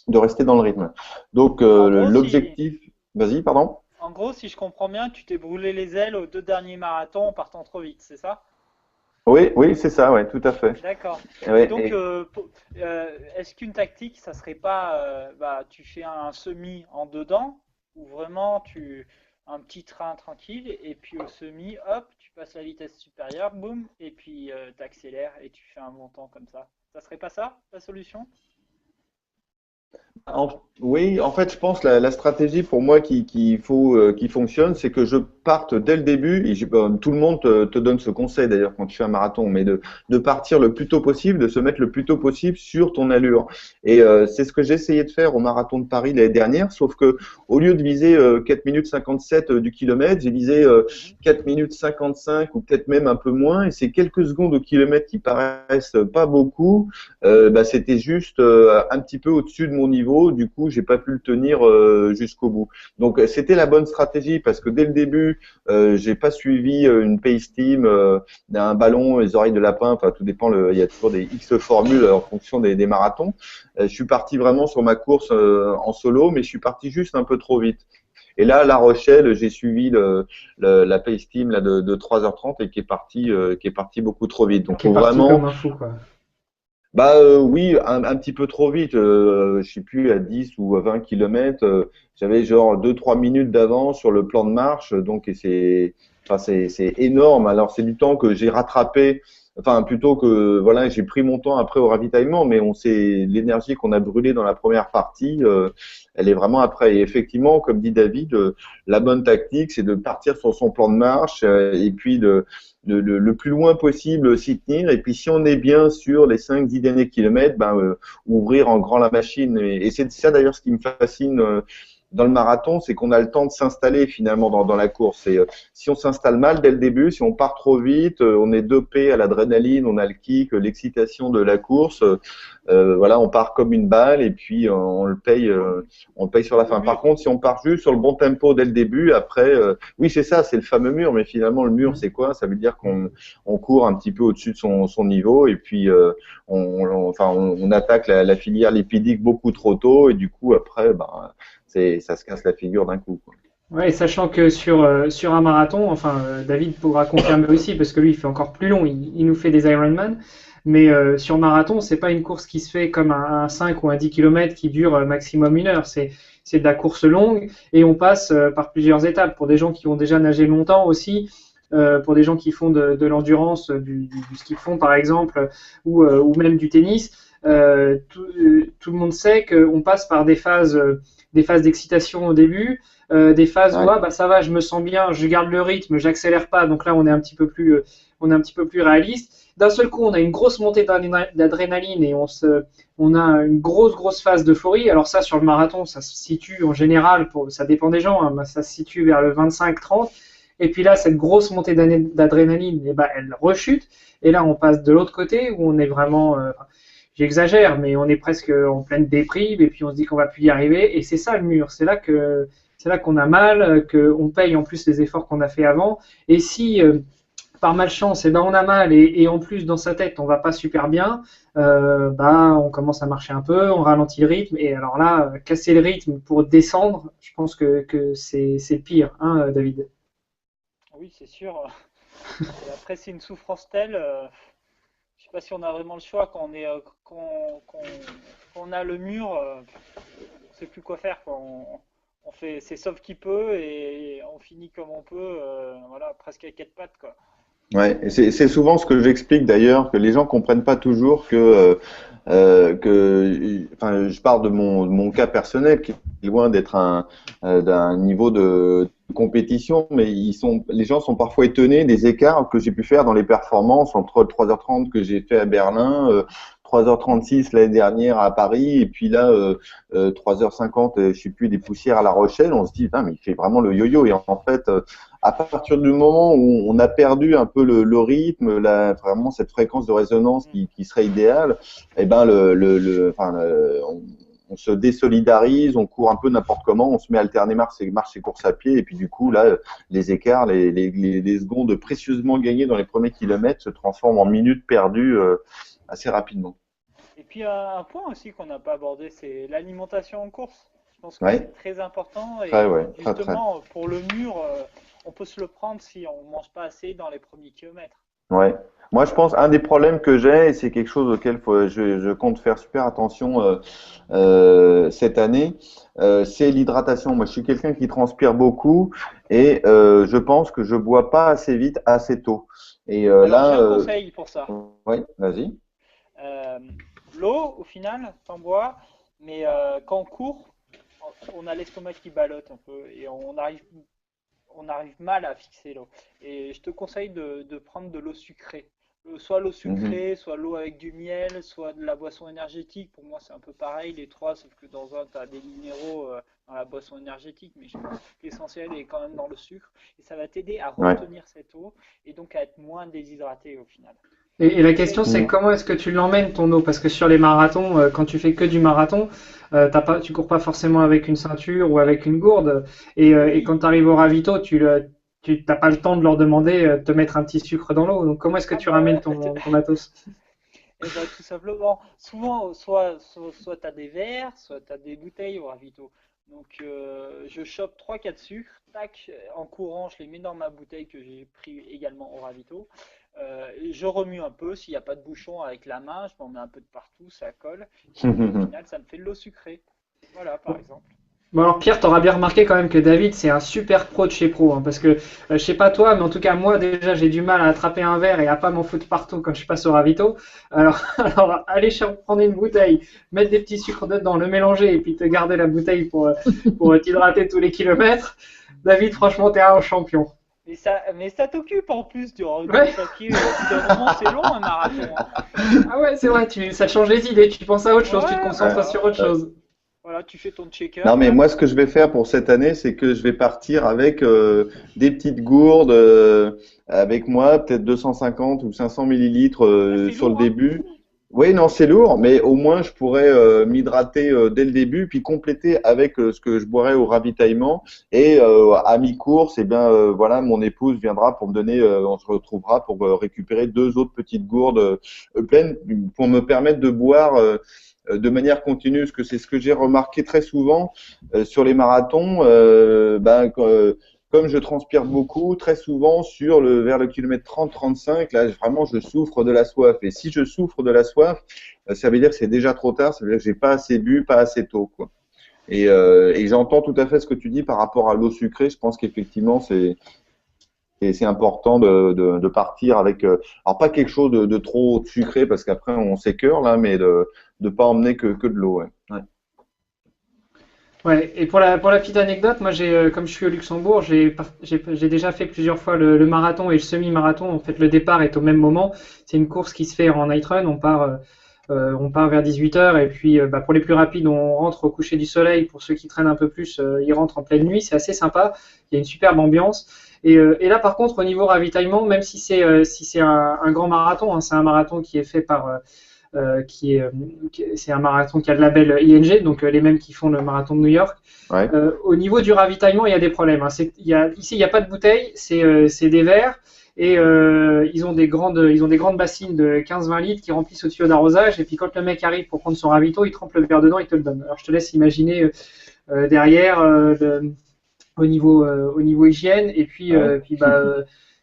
dans le rythme. Donc En gros, si, l'objectif, vas-y, pardon. en gros, si je comprends bien, tu t'es brûlé les ailes aux deux derniers marathons en partant trop vite, c'est ça? Oui, oui, c'est ça, ouais, tout à fait. D'accord. Et Ouais, donc, est-ce qu'une tactique, ça serait pas, bah, tu fais un semi en dedans, ou vraiment un petit train tranquille, et puis au semi, hop, tu passes la vitesse supérieure, boum, et puis t'accélères et tu fais un montant comme ça. Ça serait pas ça, la solution? Oui, en fait, je pense la stratégie pour moi qui fonctionne, c'est que je parte dès le début, et tout le monde te donne ce conseil d'ailleurs quand tu fais un marathon, mais de partir le plus tôt possible, de se mettre le plus tôt possible sur ton allure. Et c'est ce que j'ai essayé de faire au marathon de Paris l'année dernière, sauf que au lieu de viser 4 minutes 57 du kilomètre, j'ai visé Mhm. 4 minutes 55 ou peut-être même un peu moins, et ces quelques secondes au kilomètre qui paraissent pas beaucoup, bah, c'était juste un petit peu au-dessus de mon niveau. Du coup, j'ai pas pu le tenir jusqu'au bout. Donc, c'était la bonne stratégie parce que dès le début, j'ai pas suivi une pace team, un ballon, les oreilles de lapin. Enfin, tout dépend. Il y a toujours des X formules en fonction des marathons. Je suis parti vraiment sur ma course en solo, mais je suis parti juste un peu trop vite. Et là, La Rochelle, j'ai suivi la pace team là, de 3h30 et qui est parti beaucoup trop vite. Donc, Donc, il est faut parti comme vraiment un fou, quoi. bah oui, un petit peu trop vite. Je sais plus, à 10 ou à 20 kilomètres, j'avais genre 2-3 minutes d'avance sur le plan de marche. Donc enfin, c'est énorme. Alors c'est du temps que j'ai rattrapé. Enfin, plutôt que voilà, j'ai pris mon temps après au ravitaillement, mais on sait l'énergie qu'on a brûlée dans la première partie, elle est vraiment après. Et effectivement, comme dit David, la bonne tactique, c'est de partir sur son plan de marche et puis le plus loin possible s'y tenir. Et puis, si on est bien sur les 5-10 derniers kilomètres, ben, ouvrir en grand la machine. Et c'est ça d'ailleurs ce qui me fascine dans le marathon, c'est qu'on a le temps de s'installer finalement dans la course. Et si on s'installe mal dès le début, si on part trop vite, on est dopé à l'adrénaline, on a le kick, l'excitation de la course. Voilà, on part comme une balle et puis on le paye sur la Au fin. Par mur. contre, si on part juste sur le bon tempo dès le début, après, oui, c'est ça, c'est le fameux mur. Mais finalement, le mur, c'est quoi? Ça veut dire qu'on court un petit peu au-dessus de son niveau et puis on attaque la filière lipidique beaucoup trop tôt et du coup après, ben, ça se casse la figure d'un coup, quoi. Ouais, sachant que sur un marathon, enfin, David pourra confirmer aussi, parce que lui, il fait encore plus long, il nous fait des Ironman, mais sur marathon, c'est pas une course qui se fait comme un 5 ou un 10 km qui dure maximum 1 heure, c'est de la course longue, et on passe par plusieurs étapes. Pour des gens qui ont déjà nagé longtemps aussi, pour des gens qui font de l'endurance, du ski de fond par exemple, ou même du tennis, tout le monde sait qu'on passe par des phases d'excitation au début, des phases où Ouais. ah, bah ça va, je me sens bien, je garde le rythme, j'accélère pas, donc là on est un petit peu plus réaliste. D'un seul coup, on a une grosse montée d'adrénaline et on a une grosse phase d'euphorie. Alors ça, sur le marathon, ça se situe en général, ça dépend des gens, hein, ça se situe vers le 25-30. Et puis là, cette grosse montée d'adrénaline, eh ben, elle rechute. Et là, on passe de l'autre côté où on est vraiment, j'exagère, mais on est presque en pleine déprime et puis on se dit qu'on va plus y arriver. Et c'est ça le mur. C'est là qu'on a mal, qu'on paye en plus les efforts qu'on a fait avant. Et si par malchance, eh ben, on a mal et en plus dans sa tête on va pas super bien, bah, on commence à marcher un peu, on ralentit le rythme et alors là, casser le rythme pour descendre, je pense que c'est pire, hein, David. Oui, c'est sûr. Et après, c'est une souffrance telle. Je sais pas si on a vraiment le choix quand quand on a le mur. On sait plus quoi faire, quoi. On fait, c'est sauf qui peut et on finit comme on peut. Voilà, presque à quatre pattes, quoi. Ouais, et c'est souvent ce que j'explique d'ailleurs, que les gens comprennent pas toujours enfin, je parle de mon cas personnel qui est loin d'être d'un niveau de compétition, mais les gens sont parfois étonnés des écarts que j'ai pu faire dans les performances entre le 3h30 que j'ai fait à Berlin, 3h36 l'année dernière à Paris, et puis là 3h50, je sais plus, des poussières à La Rochelle. On se dit, putain, mais il fait vraiment le yo-yo. Et en fait, à partir du moment où on a perdu un peu le rythme, vraiment cette fréquence de résonance Mm. qui serait idéale, eh ben on se désolidarise, on court un peu n'importe comment, on se met à alterner marche et course à pied, et puis du coup là, les écarts, les secondes précieusement gagnées dans les premiers kilomètres se transforment en minutes perdues assez rapidement. Et puis un point aussi qu'on n'a pas abordé, c'est l'alimentation en course. Je pense que Ouais, c'est très important très, et ouais, très, très. justement pour le mur, on peut se le prendre si on mange pas assez dans les premiers kilomètres. Ouais. Moi, je pense un des problèmes que j'ai, et c'est quelque chose auquel je compte faire super attention cette année, c'est l'hydratation. Moi, je suis quelqu'un qui transpire beaucoup et je pense que je bois pas assez vite, assez tôt. Et Alors j'ai un conseil pour ça. ouais, vas-y. Euh, L'eau, au final, t'en bois, mais quand on court, on a l'estomac qui ballotte un peu et on arrive mal à fixer l'eau. Et je te conseille de prendre de l'eau sucrée. Soit l'eau Mhm. sucrée, soit l'eau avec du miel, soit de la boisson énergétique. Pour moi, c'est un peu pareil, les trois, sauf que dans un, tu as des minéraux dans la boisson énergétique, mais je pense que l'essentiel est quand même dans le sucre. Et ça va t'aider à Ouais. retenir cette eau et donc à être moins déshydraté au final. Et la question, Essaye c'est Mhm. comment est-ce que tu l'emmènes ton eau? Parce que sur les marathons, quand tu fais que du marathon, tu cours pas forcément avec une ceinture ou avec une gourde. Et Oui, quand tu arrives au ravito, tu t'as pas le temps de leur demander de te mettre un petit sucre dans l'eau. Donc comment est-ce que ah tu ramènes bah, ton matos? eh ben, tout simplement, souvent, soit tu as des verres, soit tu as des bouteilles au ravito. Donc, je chope trois quatre sucres, tac, en courant, je les mets dans ma bouteille que j'ai pris également au ravito. Je remue un peu, s'il n'y a pas de bouchon avec la main, je m'en mets un peu de partout, ça colle. Et puis, au final, ça me fait de l'eau sucrée. Voilà, par exemple. Bon alors Pierre, t'auras bien remarqué quand même que David c'est un super pro de chez pro, hein, parce que je sais pas toi, mais en tout cas moi déjà j'ai du mal à attraper un verre et à pas m'en foutre partout quand je passe au ravito. Alors, alors aller prendre une bouteille, mettre des petits sucres dedans, le mélanger et puis te garder la bouteille pour t'hydrater tous les kilomètres. David, franchement t'es un champion. Mais ça t'occupe en plus durant une Ouais, course à pied. Au bout d'un moment, c'est long un marathon, hein. ah ouais c'est vrai, ça te change les idées, tu penses à autre chose, tu te Ouais, concentres Ouais. voilà. sur autre chose. Voilà, tu fais ton Non, check-up, mais là. moi, ce que je vais faire pour cette année, c'est que je vais partir avec des petites gourdes avec moi, peut-être 250 ou 500 millilitres Ah, c'est sur le lourd, hein. début. Oui, non, c'est lourd, mais au moins, je pourrais m'hydrater dès le début, puis compléter avec ce que je boirais au ravitaillement. Et à mi-course, eh bien, voilà, mon épouse viendra pour me donner, on se retrouvera pour récupérer deux autres petites gourdes pleines pour me permettre de boire. de manière continue, parce que c'est ce que j'ai remarqué très souvent sur les marathons. Comme je transpire beaucoup, très souvent vers le kilomètre 30-35, là vraiment je souffre de la soif. Et si je souffre de la soif, ça veut dire que c'est déjà trop tard, ça veut dire que j'ai pas assez bu, pas assez tôt, quoi. Et j'entends tout à fait ce que tu dis par rapport à l'eau sucrée. Je pense qu'effectivement c'est important de partir avec, alors pas quelque chose de trop sucré parce qu'après on s'écœure là, mais de pas emmener que de l'eau. Ouais. Ouais. Ouais, et pour la petite anecdote, moi, comme je suis au Luxembourg, j'ai déjà fait plusieurs fois le marathon et le semi-marathon. En fait, le départ est au même moment. C'est une course qui se fait en night run. On part vers 18 heures et puis pour les plus rapides, on rentre au coucher du soleil. Pour ceux qui traînent un peu plus, ils rentrent en pleine nuit. C'est assez sympa. Il y a une superbe ambiance. Et là, par contre, au niveau ravitaillement, même si c'est un grand marathon, hein, c'est un marathon qui est fait c'est un marathon qui a le label ING, donc les mêmes qui font le marathon de New York. Ouais. Au niveau du ravitaillement, il y a des problèmes. Hein. Ici, il n'y a pas de bouteilles, c'est des verres. Et ils ont des grandes bassines de 15-20 litres qui remplissent au tuyau d'arrosage. Et puis quand le mec arrive pour prendre son ravito, il trempe le verre dedans, il te le donne. Alors je te laisse imaginer derrière au niveau hygiène. Et puis, Ouais.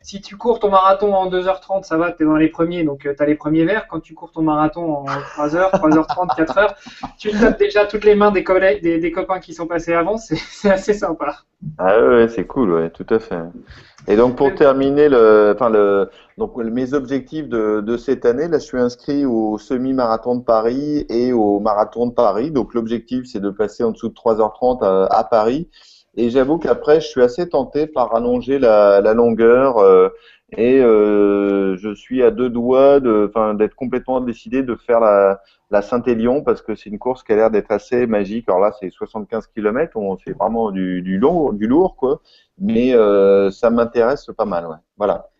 si tu cours ton marathon en 2h30, ça va, tu es dans les premiers, donc tu as les premiers verres. Quand tu cours ton marathon en 3h, 3h30, 4h, tu tapes déjà toutes les mains des collègues, des copains qui sont passés avant. C'est assez sympa. Ah ouais, c'est cool, ouais, tout à fait. Et donc pour terminer donc mes objectifs de cette année, là je suis inscrit au semi-marathon de Paris et au marathon de Paris. Donc l'objectif c'est de passer en dessous de 3h30 à Paris. Et j'avoue qu'après je suis assez tenté par allonger la longueur je suis à deux doigts d'être complètement décidé de faire la Saint-Élion parce que c'est une course qui a l'air d'être assez magique. Alors là c'est 75 km, c'est vraiment du lourd quoi. Mais ça m'intéresse pas mal, ouais. Voilà.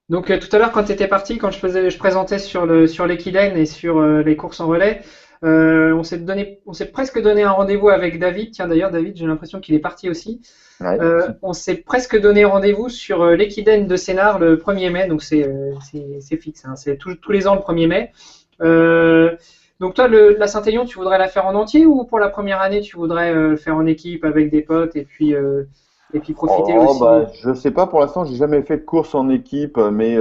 Donc tout à l'heure, quand tu étais parti, quand je présentais sur l'Equidène et sur les courses en relais, on s'est presque donné un rendez-vous avec David. Tiens d'ailleurs, David, j'ai l'impression qu'il est parti aussi. Ouais. On s'est presque donné rendez-vous sur l'Equidène de Sénart le 1er mai, donc c'est fixe, hein, c'est tous les ans le 1er mai. Donc toi, la Saint-Élion, tu voudrais la faire en entier ou pour la première année, tu voudrais le faire en équipe avec des potes et puis profiter aussi? Je sais pas, pour l'instant, j'ai jamais fait de course en équipe, mais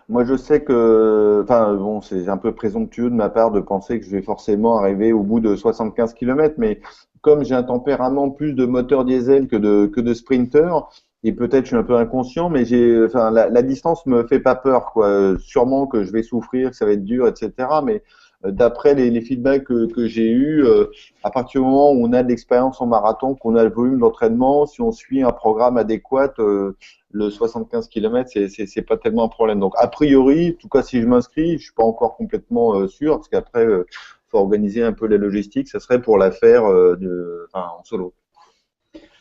moi je sais que, enfin bon, c'est un peu présomptueux de ma part de penser que je vais forcément arriver au bout de 75 km, mais comme j'ai un tempérament plus de moteur diesel que de sprinter, et peut-être je suis un peu inconscient, mais la distance me fait pas peur, quoi. Sûrement que je vais souffrir, que ça va être dur, etc. Mais d'après les feedbacks que j'ai eus, à partir du moment où on a de l'expérience en marathon, qu'on a le volume d'entraînement, si on suit un programme adéquat, le 75 km, c'est pas tellement un problème. Donc, a priori, en tout cas, si je m'inscris, je suis pas encore complètement sûr, parce qu'après, faut organiser un peu la logistique. Ça serait pour la faire en solo.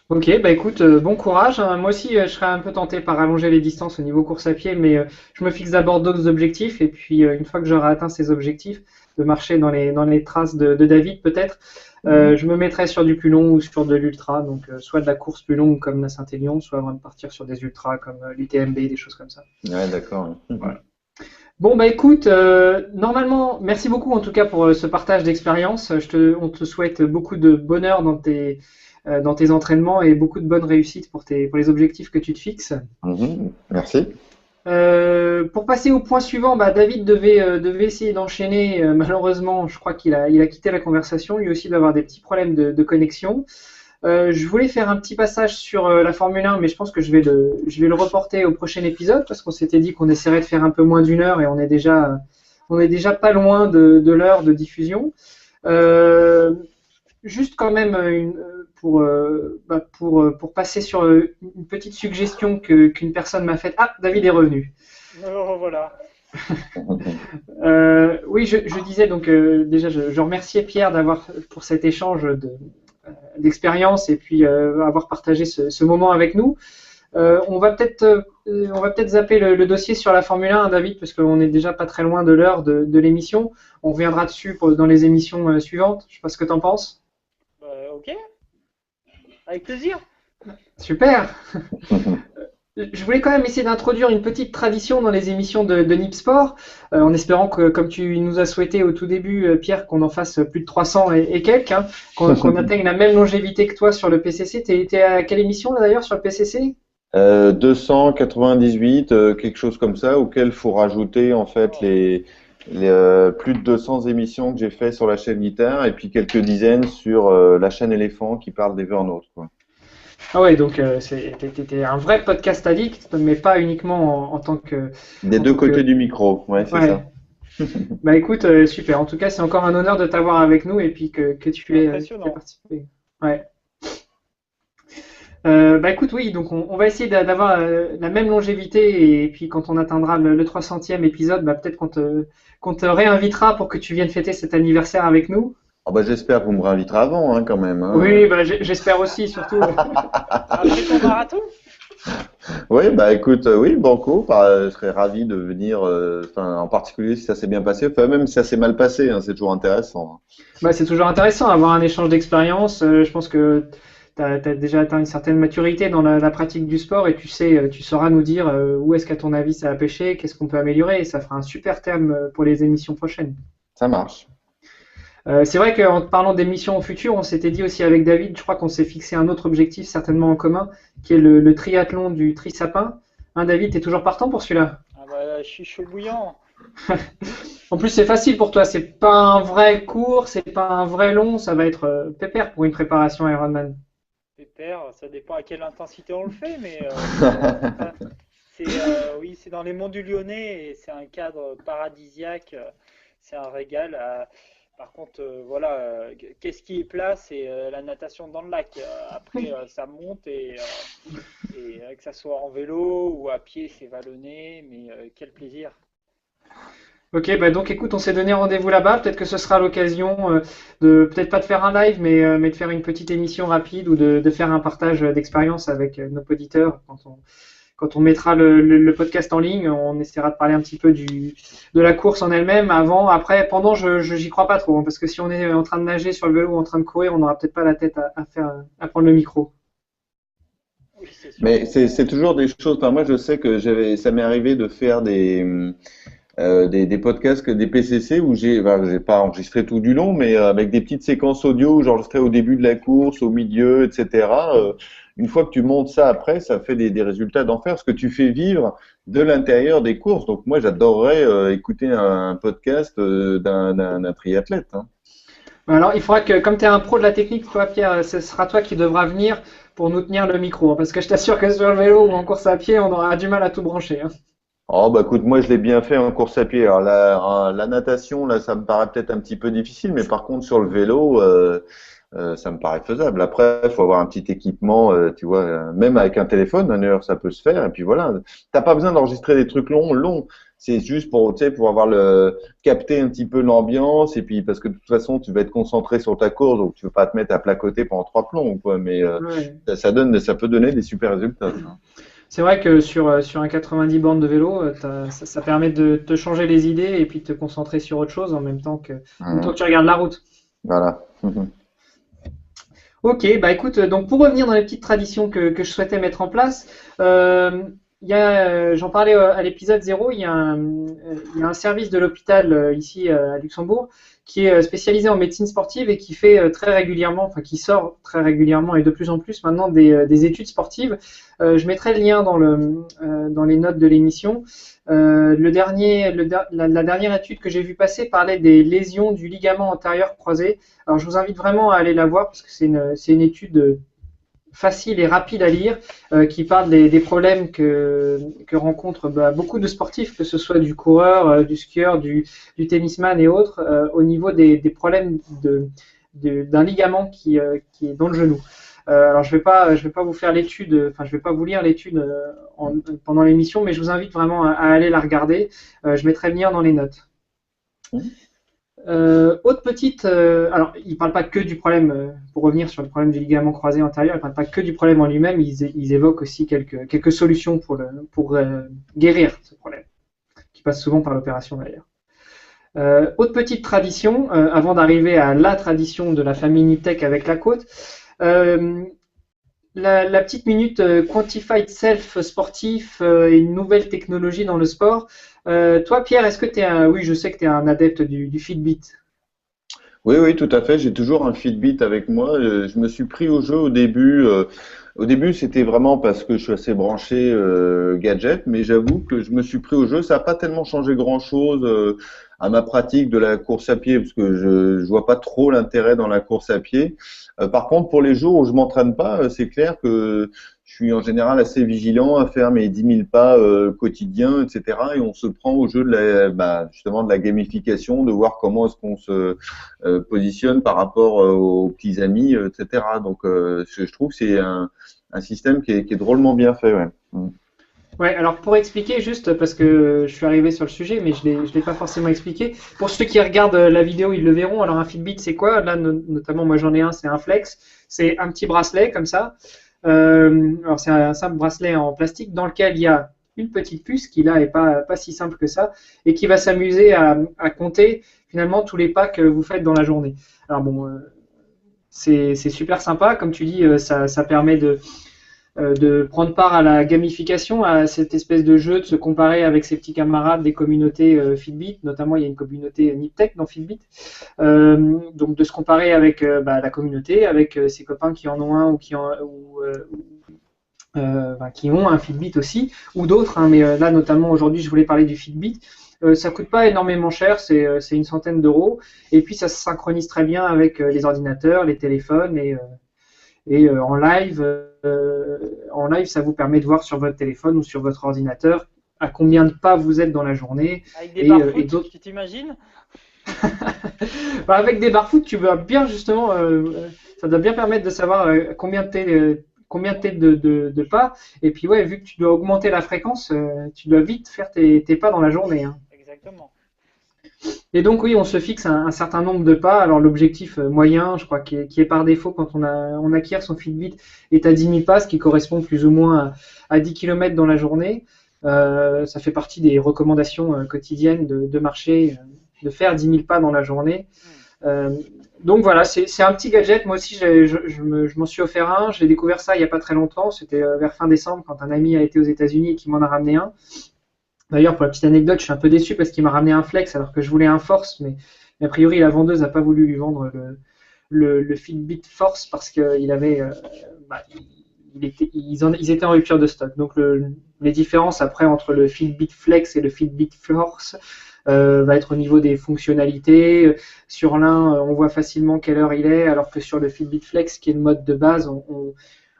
Ok, bah écoute, bon courage. Hein. Moi aussi, je serais un peu tenté par allonger les distances au niveau course à pied, mais je me fixe d'abord d'autres objectifs, et puis une fois que j'aurai atteint ces objectifs, de marcher dans les traces de David peut-être, je me mettrai sur du plus long ou sur de l'ultra, donc soit de la course plus longue comme la Saint-Élion, soit avant de partir sur des ultras comme l'UTMB, des choses comme ça. Ouais, d'accord. Voilà. Bon, bah écoute, normalement, merci beaucoup en tout cas pour ce partage d'expérience. On te souhaite beaucoup de bonheur dans tes entraînements et beaucoup de bonnes réussites pour les objectifs que tu te fixes. Merci. Pour passer au point suivant, bah, David devait essayer d'enchaîner. Malheureusement, je crois qu'il a quitté la conversation. Lui aussi doit avoir des petits problèmes de connexion. Je voulais faire un petit passage sur la Formule 1, mais je pense que je vais le reporter au prochain épisode parce qu'on s'était dit qu'on essaierait de faire un peu moins d'1 heure et on est déjà pas loin de l'heure de diffusion. Juste quand même pour passer sur une petite suggestion qu'une personne m'a faite. Ah, David est revenu. Oh, voilà. Oui, je disais donc déjà, je remerciais Pierre pour cet échange d'expérience et puis avoir partagé ce moment avec nous. On va peut-être zapper le dossier sur la Formule 1, David, parce qu'on est déjà pas très loin de l'heure de l'émission. On reviendra dessus dans les émissions suivantes. Je sais pas ce que tu en penses. Ok, avec plaisir. Super. Je voulais quand même essayer d'introduire une petite tradition dans les émissions de Nip Sport, en espérant que, comme tu nous as souhaité au tout début, Pierre, qu'on en fasse plus de 300 et quelques, hein, qu'on atteigne la même longévité que toi sur le PCC. T'es à quelle émission là d'ailleurs sur le PCC? 298, quelque chose comme ça, auquel il faut rajouter en fait les plus de 200 émissions que j'ai fait sur la chaîne guitare et puis quelques dizaines sur la chaîne éléphant qui parle d'Evernote, quoi. Ah ouais, donc t'es un vrai podcast addict, mais pas uniquement Des en deux tant côtés que... du micro, ouais, c'est Ouais. ça. Bah écoute, super. En tout cas, c'est encore un honneur de t'avoir avec nous et puis que tu aies Impressionnant. participé. Ouais. Bah écoute, oui, donc on va essayer d'avoir la même longévité et puis quand on atteindra le 300e épisode, bah peut-être qu'on te réinvitera pour que tu viennes fêter cet anniversaire avec nous. Ah bah, j'espère que vous me réinviterez avant, hein, quand même, hein. Oui, bah j'espère aussi, surtout. Après ton marathon? Oui, bah écoute, oui, Banco, bah, je serais ravi de venir, enfin, en particulier si ça s'est bien passé, enfin même si ça s'est mal passé, hein, c'est toujours intéressant. Bah c'est toujours intéressant d'avoir un échange d'expérience. Je pense que t'as déjà atteint une certaine maturité dans la pratique du sport et tu sais, tu sauras nous dire où est-ce qu'à ton avis ça a pêché, qu'est-ce qu'on peut améliorer et ça fera un super thème pour les émissions prochaines. Ça marche. C'est vrai qu'en parlant des missions futures, on s'était dit aussi avec David, je crois qu'on s'est fixé un autre objectif certainement en commun, qui est le triathlon du Tri-Sapin. Hein, David, t'es toujours partant pour celui-là? Ah bah, je suis chaud bouillant. En plus, c'est facile pour toi, c'est pas un vrai court, c'est pas un vrai long, ça va être pépère pour une préparation Ironman. Pépère, ça dépend à quelle intensité on le fait, mais oui, c'est dans les monts du Lyonnais et c'est un cadre paradisiaque, c'est un régal. Par contre, voilà, qu'est-ce qui est plat, c'est la natation dans le lac. Après, ça monte et que ça soit en vélo ou à pied, c'est vallonné, mais quel plaisir. Ok, bah donc écoute, on s'est donné rendez-vous là-bas. Peut-être que ce sera l'occasion de, peut-être pas de faire un live, mais de faire une petite émission rapide ou de faire un partage d'expérience avec nos auditeurs quand on mettra le podcast en ligne. On essaiera de parler un petit peu de la course en elle-même, avant, après, pendant. J'y crois pas trop, hein, parce que si on est en train de nager sur le vélo ou en train de courir, on n'aura peut-être pas la tête à prendre le micro. Oui, c'est sûr. Mais c'est toujours des choses, enfin moi je sais que ça m'est arrivé de faire des podcasts, des PCC où j'ai pas enregistré tout du long, mais avec des petites séquences audio où j'enregistrais au début de la course, au milieu, etc. Une fois que tu montes ça après, ça fait des résultats d'enfer, parce que tu fais vivre de l'intérieur des courses. Donc moi, j'adorerais écouter un podcast d'un triathlète, hein. Alors, il faudra que, comme tu es un pro de la technique, toi, Pierre, ce sera toi qui devras venir pour nous tenir le micro, hein, parce que je t'assure que sur le vélo ou en course à pied, on aura du mal à tout brancher, hein. Oh bah écoute, moi je l'ai bien fait en course à pied. Alors la natation, là, ça me paraît peut-être un petit peu difficile, mais par contre sur le vélo, ça me paraît faisable. Après, il faut avoir un petit équipement, tu vois, même avec un téléphone, une heure, ça peut se faire. Et puis voilà, t'as pas besoin d'enregistrer des trucs longs. C'est juste pour, tu sais, pour avoir capter un petit peu l'ambiance. Et puis parce que de toute façon, tu vas être concentré sur ta course, donc tu veux pas te mettre à placoter pendant 3 plombs, quoi. Mais Ouais. ça peut donner des super résultats, ça. C'est vrai que sur un 90 bornes de vélo, ça permet de te changer les idées et puis de te concentrer sur autre chose en même temps que tu regardes la route. Voilà. Ok, bah écoute, donc pour revenir dans les petites traditions que je souhaitais mettre en place, j'en parlais à l'épisode 0, il y a un service de l'hôpital ici à Luxembourg qui est spécialisé en médecine sportive et qui fait très régulièrement, enfin qui sort très régulièrement et de plus en plus maintenant des études sportives. Je mettrai le lien dans les notes de l'émission. La dernière étude que j'ai vue passer parlait des lésions du ligament antérieur croisé. Alors je vous invite vraiment à aller la voir parce que c'est une étude facile et rapide à lire qui parle des problèmes que rencontrent beaucoup de sportifs, que ce soit du coureur, du skieur, du tennisman et autres, au niveau des problèmes d'un ligament qui est dans le genou. Alors je vais pas vous faire l'étude, enfin je vais pas vous lire l'étude pendant l'émission, mais je vous invite vraiment à aller la regarder. Je mettrai le lien dans les notes. Autre petite, alors il ne parle pas que du problème, pour revenir sur le problème du ligament croisé antérieur, il ne parle pas que du problème en lui-même, ils évoquent aussi quelques solutions pour guérir ce problème, qui passe souvent par l'opération d'ailleurs. Autre petite tradition, avant d'arriver à la tradition de la famille Niptech avec la côte, la petite minute Quantified Self sportif et une nouvelle technologie dans le sport. Toi, Pierre, est-ce que tu es un... Oui, je sais que tu es un adepte du Fitbit. Oui, oui, tout à fait. J'ai toujours un Fitbit avec moi. Je me suis pris au jeu au début. Au début, c'était vraiment parce que je suis assez branché gadget, mais j'avoue que je me suis pris au jeu. Ça n'a pas tellement changé grand-chose à ma pratique de la course à pied, parce que je vois pas trop l'intérêt dans la course à pied. Par contre, pour les jours où je m'entraîne pas, c'est clair que je suis en général assez vigilant à faire mes 10 000 pas quotidiens, etc. Et on se prend au jeu de justement de la gamification, de voir comment est-ce qu'on se positionne par rapport aux petits amis, etc. Donc, je trouve que c'est un système qui est drôlement bien fait. Ouais. Ouais, alors pour expliquer juste, parce que je suis arrivé sur le sujet, mais je l'ai pas forcément expliqué. Pour ceux qui regardent la vidéo, ils le verront. Alors un Fitbit, c'est quoi? Là, notamment, moi j'en ai un, c'est un Flex. C'est un petit bracelet comme ça. Alors c'est un simple bracelet en plastique dans lequel il y a une petite puce qui là est pas si simple que ça et qui va s'amuser à compter finalement tous les pas que vous faites dans la journée. Alors bon, c'est super sympa, comme tu dis, ça permet de prendre part à la gamification, à cette espèce de jeu, de se comparer avec ses petits camarades des communautés Fitbit, notamment il y a une communauté Niptech dans Fitbit, donc de se comparer avec la communauté, avec ses copains qui en ont un ou qui ont un Fitbit aussi, ou d'autres, hein, mais là notamment aujourd'hui je voulais parler du Fitbit. Ça coûte pas énormément cher, c'est une centaine d'euros, et puis ça se synchronise très bien avec les ordinateurs, les téléphones, et en live, ça vous permet de voir sur votre téléphone ou sur votre ordinateur à combien de pas vous êtes dans la journée. Avec des barfoot, tu t'imagines? Avec des barfoot, tu vas bien justement, ça doit bien permettre de savoir combien t'es de pas. Et puis ouais, vu que tu dois augmenter la fréquence, tu dois vite faire tes pas dans la journée. Hein. Exactement. Et donc oui, on se fixe un certain nombre de pas. Alors l'objectif moyen, je crois, qui est par défaut quand on acquiert son Fitbit, est à 10 000 pas, ce qui correspond plus ou moins à 10 km dans la journée. Ça fait partie des recommandations quotidiennes de marcher, de faire 10 000 pas dans la journée. Donc voilà, c'est un petit gadget. Moi aussi, je m'en suis offert un. J'ai découvert ça il n'y a pas très longtemps. C'était vers fin décembre quand un ami a été aux États-Unis et qui m'en a ramené un. D'ailleurs, pour la petite anecdote, je suis un peu déçu parce qu'il m'a ramené un Flex alors que je voulais un Force, mais a priori la vendeuse n'a pas voulu lui vendre le Fitbit Force parce qu'il avait, ils étaient en rupture de stock. Donc les différences après entre le Fitbit Flex et le Fitbit Force va être au niveau des fonctionnalités. Sur l'un, on voit facilement quelle heure il est, alors que sur le Fitbit Flex, qui est le mode de base,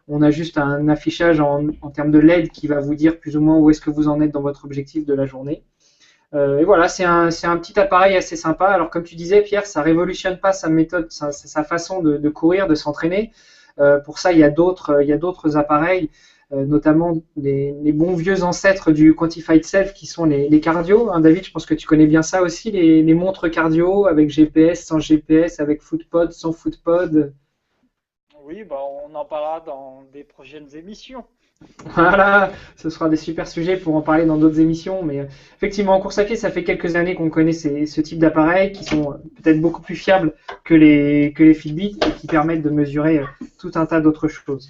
on a juste un affichage en termes de LED qui va vous dire plus ou moins où est-ce que vous en êtes dans votre objectif de la journée. Et voilà, c'est un petit appareil assez sympa. Alors comme tu disais, Pierre, ça révolutionne pas sa méthode, sa façon de courir, de s'entraîner. Pour ça, il y a d'autres appareils, notamment les bons vieux ancêtres du Quantified Self qui sont les cardio. Hein, David, je pense que tu connais bien ça aussi, les montres cardio avec GPS, sans GPS, avec Footpod, sans Footpod. Oui, on en parlera dans des prochaines émissions. Voilà, ce sera des super sujets pour en parler dans d'autres émissions. Mais effectivement, en course à pied, ça fait quelques années qu'on connaît ce type d'appareils qui sont peut-être beaucoup plus fiables que les Fitbit et qui permettent de mesurer tout un tas d'autres choses.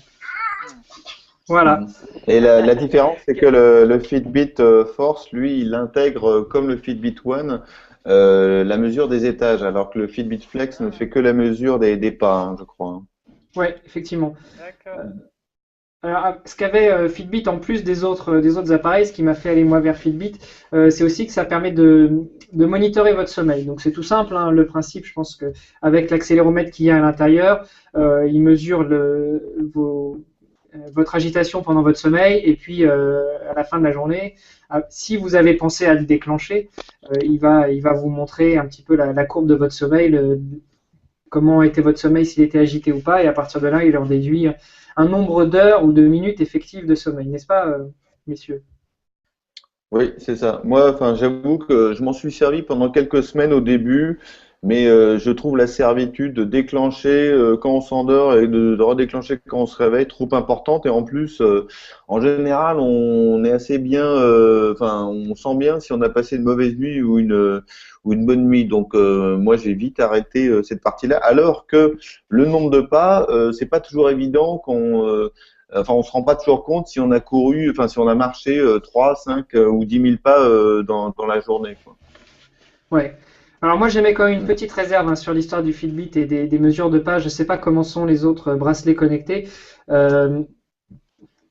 Voilà. Et la différence, c'est que le Fitbit Force, lui, il intègre, comme le Fitbit One, la mesure des étages, alors que le Fitbit Flex ne fait que la mesure des pas, hein, je crois. Oui, effectivement. D'accord. Alors, ce qu'avait Fitbit en plus des autres appareils, ce qui m'a fait aller moi vers Fitbit, c'est aussi que ça permet de monitorer votre sommeil. Donc c'est tout simple, hein, le principe. Je pense que avec l'accéléromètre qu'il y a à l'intérieur, il mesure votre agitation pendant votre sommeil et puis à la fin de la journée, si vous avez pensé à le déclencher, il va vous montrer un petit peu la courbe de votre sommeil, comment était votre sommeil, s'il était agité ou pas, et à partir de là, il en déduit un nombre d'heures ou de minutes effectives de sommeil, n'est-ce pas, messieurs? Oui, c'est ça. Moi, enfin, j'avoue que je m'en suis servi pendant quelques semaines au début. mais je trouve la servitude de déclencher quand on s'endort et de redéclencher quand on se réveille trop importante. Et en plus, en général, on est assez bien, enfin, on sent bien si on a passé une mauvaise nuit ou une bonne nuit. Donc, moi, j'ai vite arrêté cette partie-là. Alors que le nombre de pas, c'est pas toujours évident enfin, on se rend pas toujours compte si on a couru, enfin, si on a marché 3, 5 ou 10 000 pas dans la journée, quoi. Ouais. Alors moi j'aimais quand même une petite réserve hein, sur l'histoire du Fitbit et des mesures de pas. Je sais pas comment sont les autres bracelets connectés. Euh,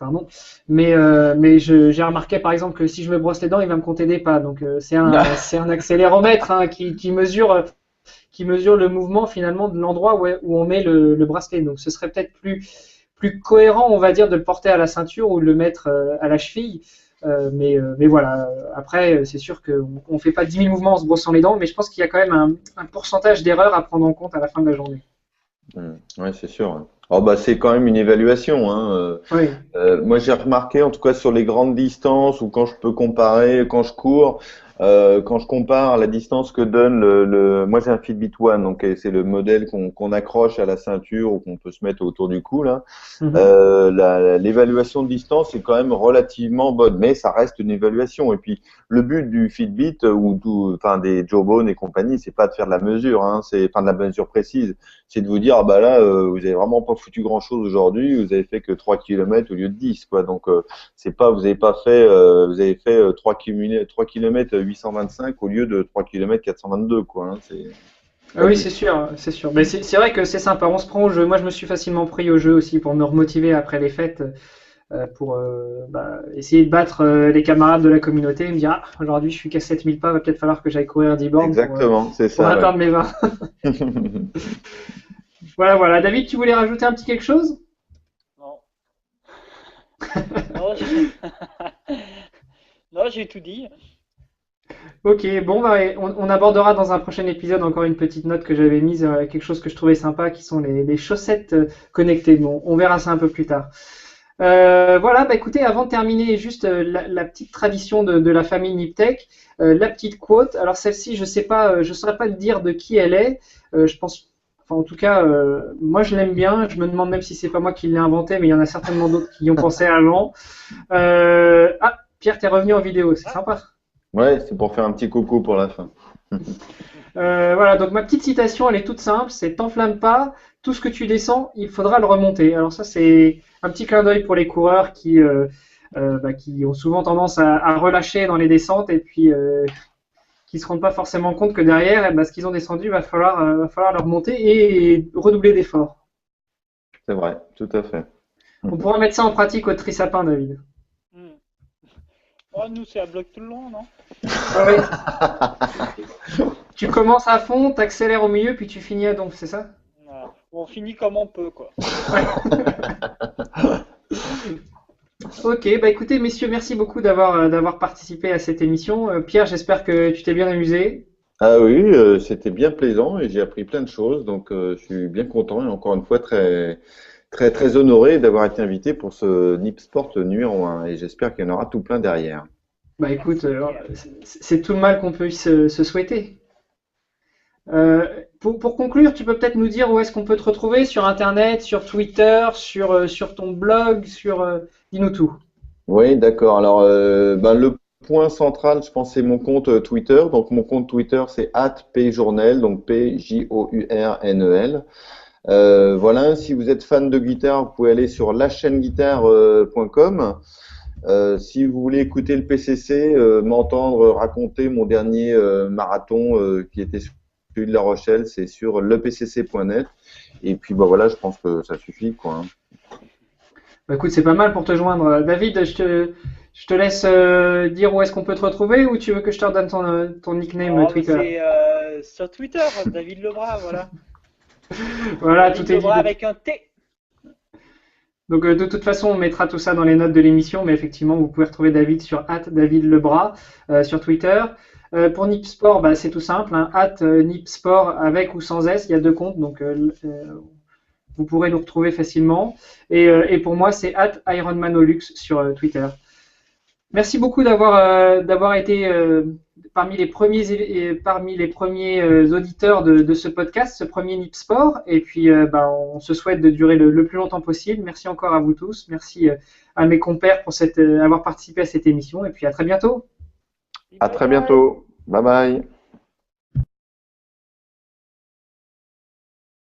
pardon. Mais j'ai remarqué par exemple que si je me brosse les dents, il va me compter des pas. Donc c'est un accéléromètre hein, qui mesure le mouvement finalement de l'endroit où on met le bracelet. Donc ce serait peut-être plus cohérent, on va dire, de le porter à la ceinture ou de le mettre à la cheville. Mais voilà, après, c'est sûr qu'on ne fait pas 10 000 mouvements en se brossant les dents, mais je pense qu'il y a quand même un pourcentage d'erreurs à prendre en compte à la fin de la journée. Ouais, c'est sûr. Ouais. Oh, bah, c'est quand même une évaluation, hein. Oui, Moi, j'ai remarqué, en tout cas sur les grandes distances ou quand je peux comparer, quand je cours, quand je compare la distance que donne moi j'ai un Fitbit One, donc c'est le modèle qu'on accroche à la ceinture ou qu'on peut se mettre autour du cou là. mhm. L'évaluation de distance est quand même relativement bonne, mais ça reste une évaluation. Et puis le but du Fitbit enfin des Jawbone et compagnie, c'est pas de faire de la mesure, hein, c'est enfin de la mesure précise, c'est de vous dire ah bah là vous avez vraiment pas foutu grand chose aujourd'hui, vous avez fait que 3 km au lieu de 10 quoi. Donc c'est pas vous avez pas fait vous avez fait 3 km 825 au lieu de 3 km 422 quoi, hein, c'est Ah oui, c'est sûr, c'est sûr. Mais c'est vrai que c'est sympa, on se prend au jeu. Moi, je me suis facilement pris au jeu aussi pour me remotiver après les fêtes, pour essayer de battre les camarades de la communauté et me dire, ah, aujourd'hui, je suis qu'à 7000 pas, va peut-être falloir que j'aille courir 10 bornes exactement, c'est pour ça, ouais. atteindre mes 20. Voilà, voilà. David, tu voulais rajouter un petit quelque chose? Non. Non, j'ai non, j'ai tout dit. Ok, bon, bah, on abordera dans un prochain épisode encore une petite note que j'avais mise, quelque chose que je trouvais sympa, qui sont les chaussettes connectées. Bon, on verra ça un peu plus tard. Voilà, bah écoutez, avant de terminer, juste la petite tradition de la famille Niptech, la petite quote. Alors celle-ci, je sais pas, je saurais pas te dire de qui elle est. Je pense, enfin en tout cas, moi je l'aime bien. Je me demande même si c'est pas moi qui l'ai inventé, mais il y en a certainement d'autres qui y ont pensé avant. Ah, Pierre, t'es revenu en vidéo, c'est Ah, sympa. Ouais, c'est pour faire un petit coucou pour la fin. Voilà, donc ma petite citation, elle est toute simple, c'est t'enflamme pas, tout ce que tu descends, il faudra le remonter. Alors ça, c'est un petit clin d'œil pour les coureurs qui ont souvent tendance à relâcher dans les descentes et puis qui se rendent pas forcément compte que derrière, eh ben, ce qu'ils ont descendu, va falloir le remonter et redoubler d'efforts. C'est vrai, tout à fait. On pourra mettre ça en pratique au Trisapin, David. hmm. Oh, nous, c'est à bloc tout le long, non? Ah ouais. Tu commences à fond, t'accélères au milieu, puis tu finis à donf, c'est ça? Voilà. On finit comme on peut, quoi. Ok, bah écoutez, messieurs, merci beaucoup d'avoir participé à cette émission. Pierre, j'espère que tu t'es bien amusé. Ah oui, c'était bien plaisant et j'ai appris plein de choses, donc je suis bien content et encore une fois très honoré d'avoir été invité pour ce Nip Sport numéro 1 et j'espère qu'il y en aura tout plein derrière. Bah écoute, Nickel. c'est tout le mal qu'on puisse se souhaiter. Pour conclure, tu peux peut-être nous dire où est-ce qu'on peut te retrouver sur Internet, sur Twitter, sur ton blog, dis-nous tout. Oui, d'accord. Alors, ben, le point central, je pense, c'est mon compte Twitter. Donc, mon compte Twitter, c'est @pjournel, donc PJOURNEL. Voilà, si vous êtes fan de guitare, vous pouvez aller sur lachaîneguitare.com. Si vous voulez écouter le PCC, m'entendre raconter mon dernier marathon qui était celui de La Rochelle, c'est sur lepcc.net. Et puis, bah voilà, je pense que ça suffit, quoi, hein. Bah écoute, c'est pas mal pour te joindre. David, je te laisse dire où est-ce qu'on peut te retrouver ou tu veux que je te redonne ton nickname Oh, mais Twitter? c'est sur Twitter, David Lebras, voilà. Voilà, David tout est dit. Lebras avec un T. Donc de toute façon, on mettra tout ça dans les notes de l'émission, mais effectivement, vous pouvez retrouver David sur @davidlebras sur Twitter. Pour Nipsport, bah, c'est tout simple, hein, @nipsport avec ou sans S, il y a deux comptes, donc vous pourrez nous retrouver facilement. Et pour moi, c'est @ironmanolux sur Twitter. Merci beaucoup d'avoir été parmi les premiers auditeurs de ce podcast, ce premier Nip Sport. Et puis, on se souhaite de durer le plus longtemps possible. Merci encore à vous tous. Merci à mes compères pour avoir participé à cette émission. Et puis, à très bientôt. À très bientôt. Bye bye.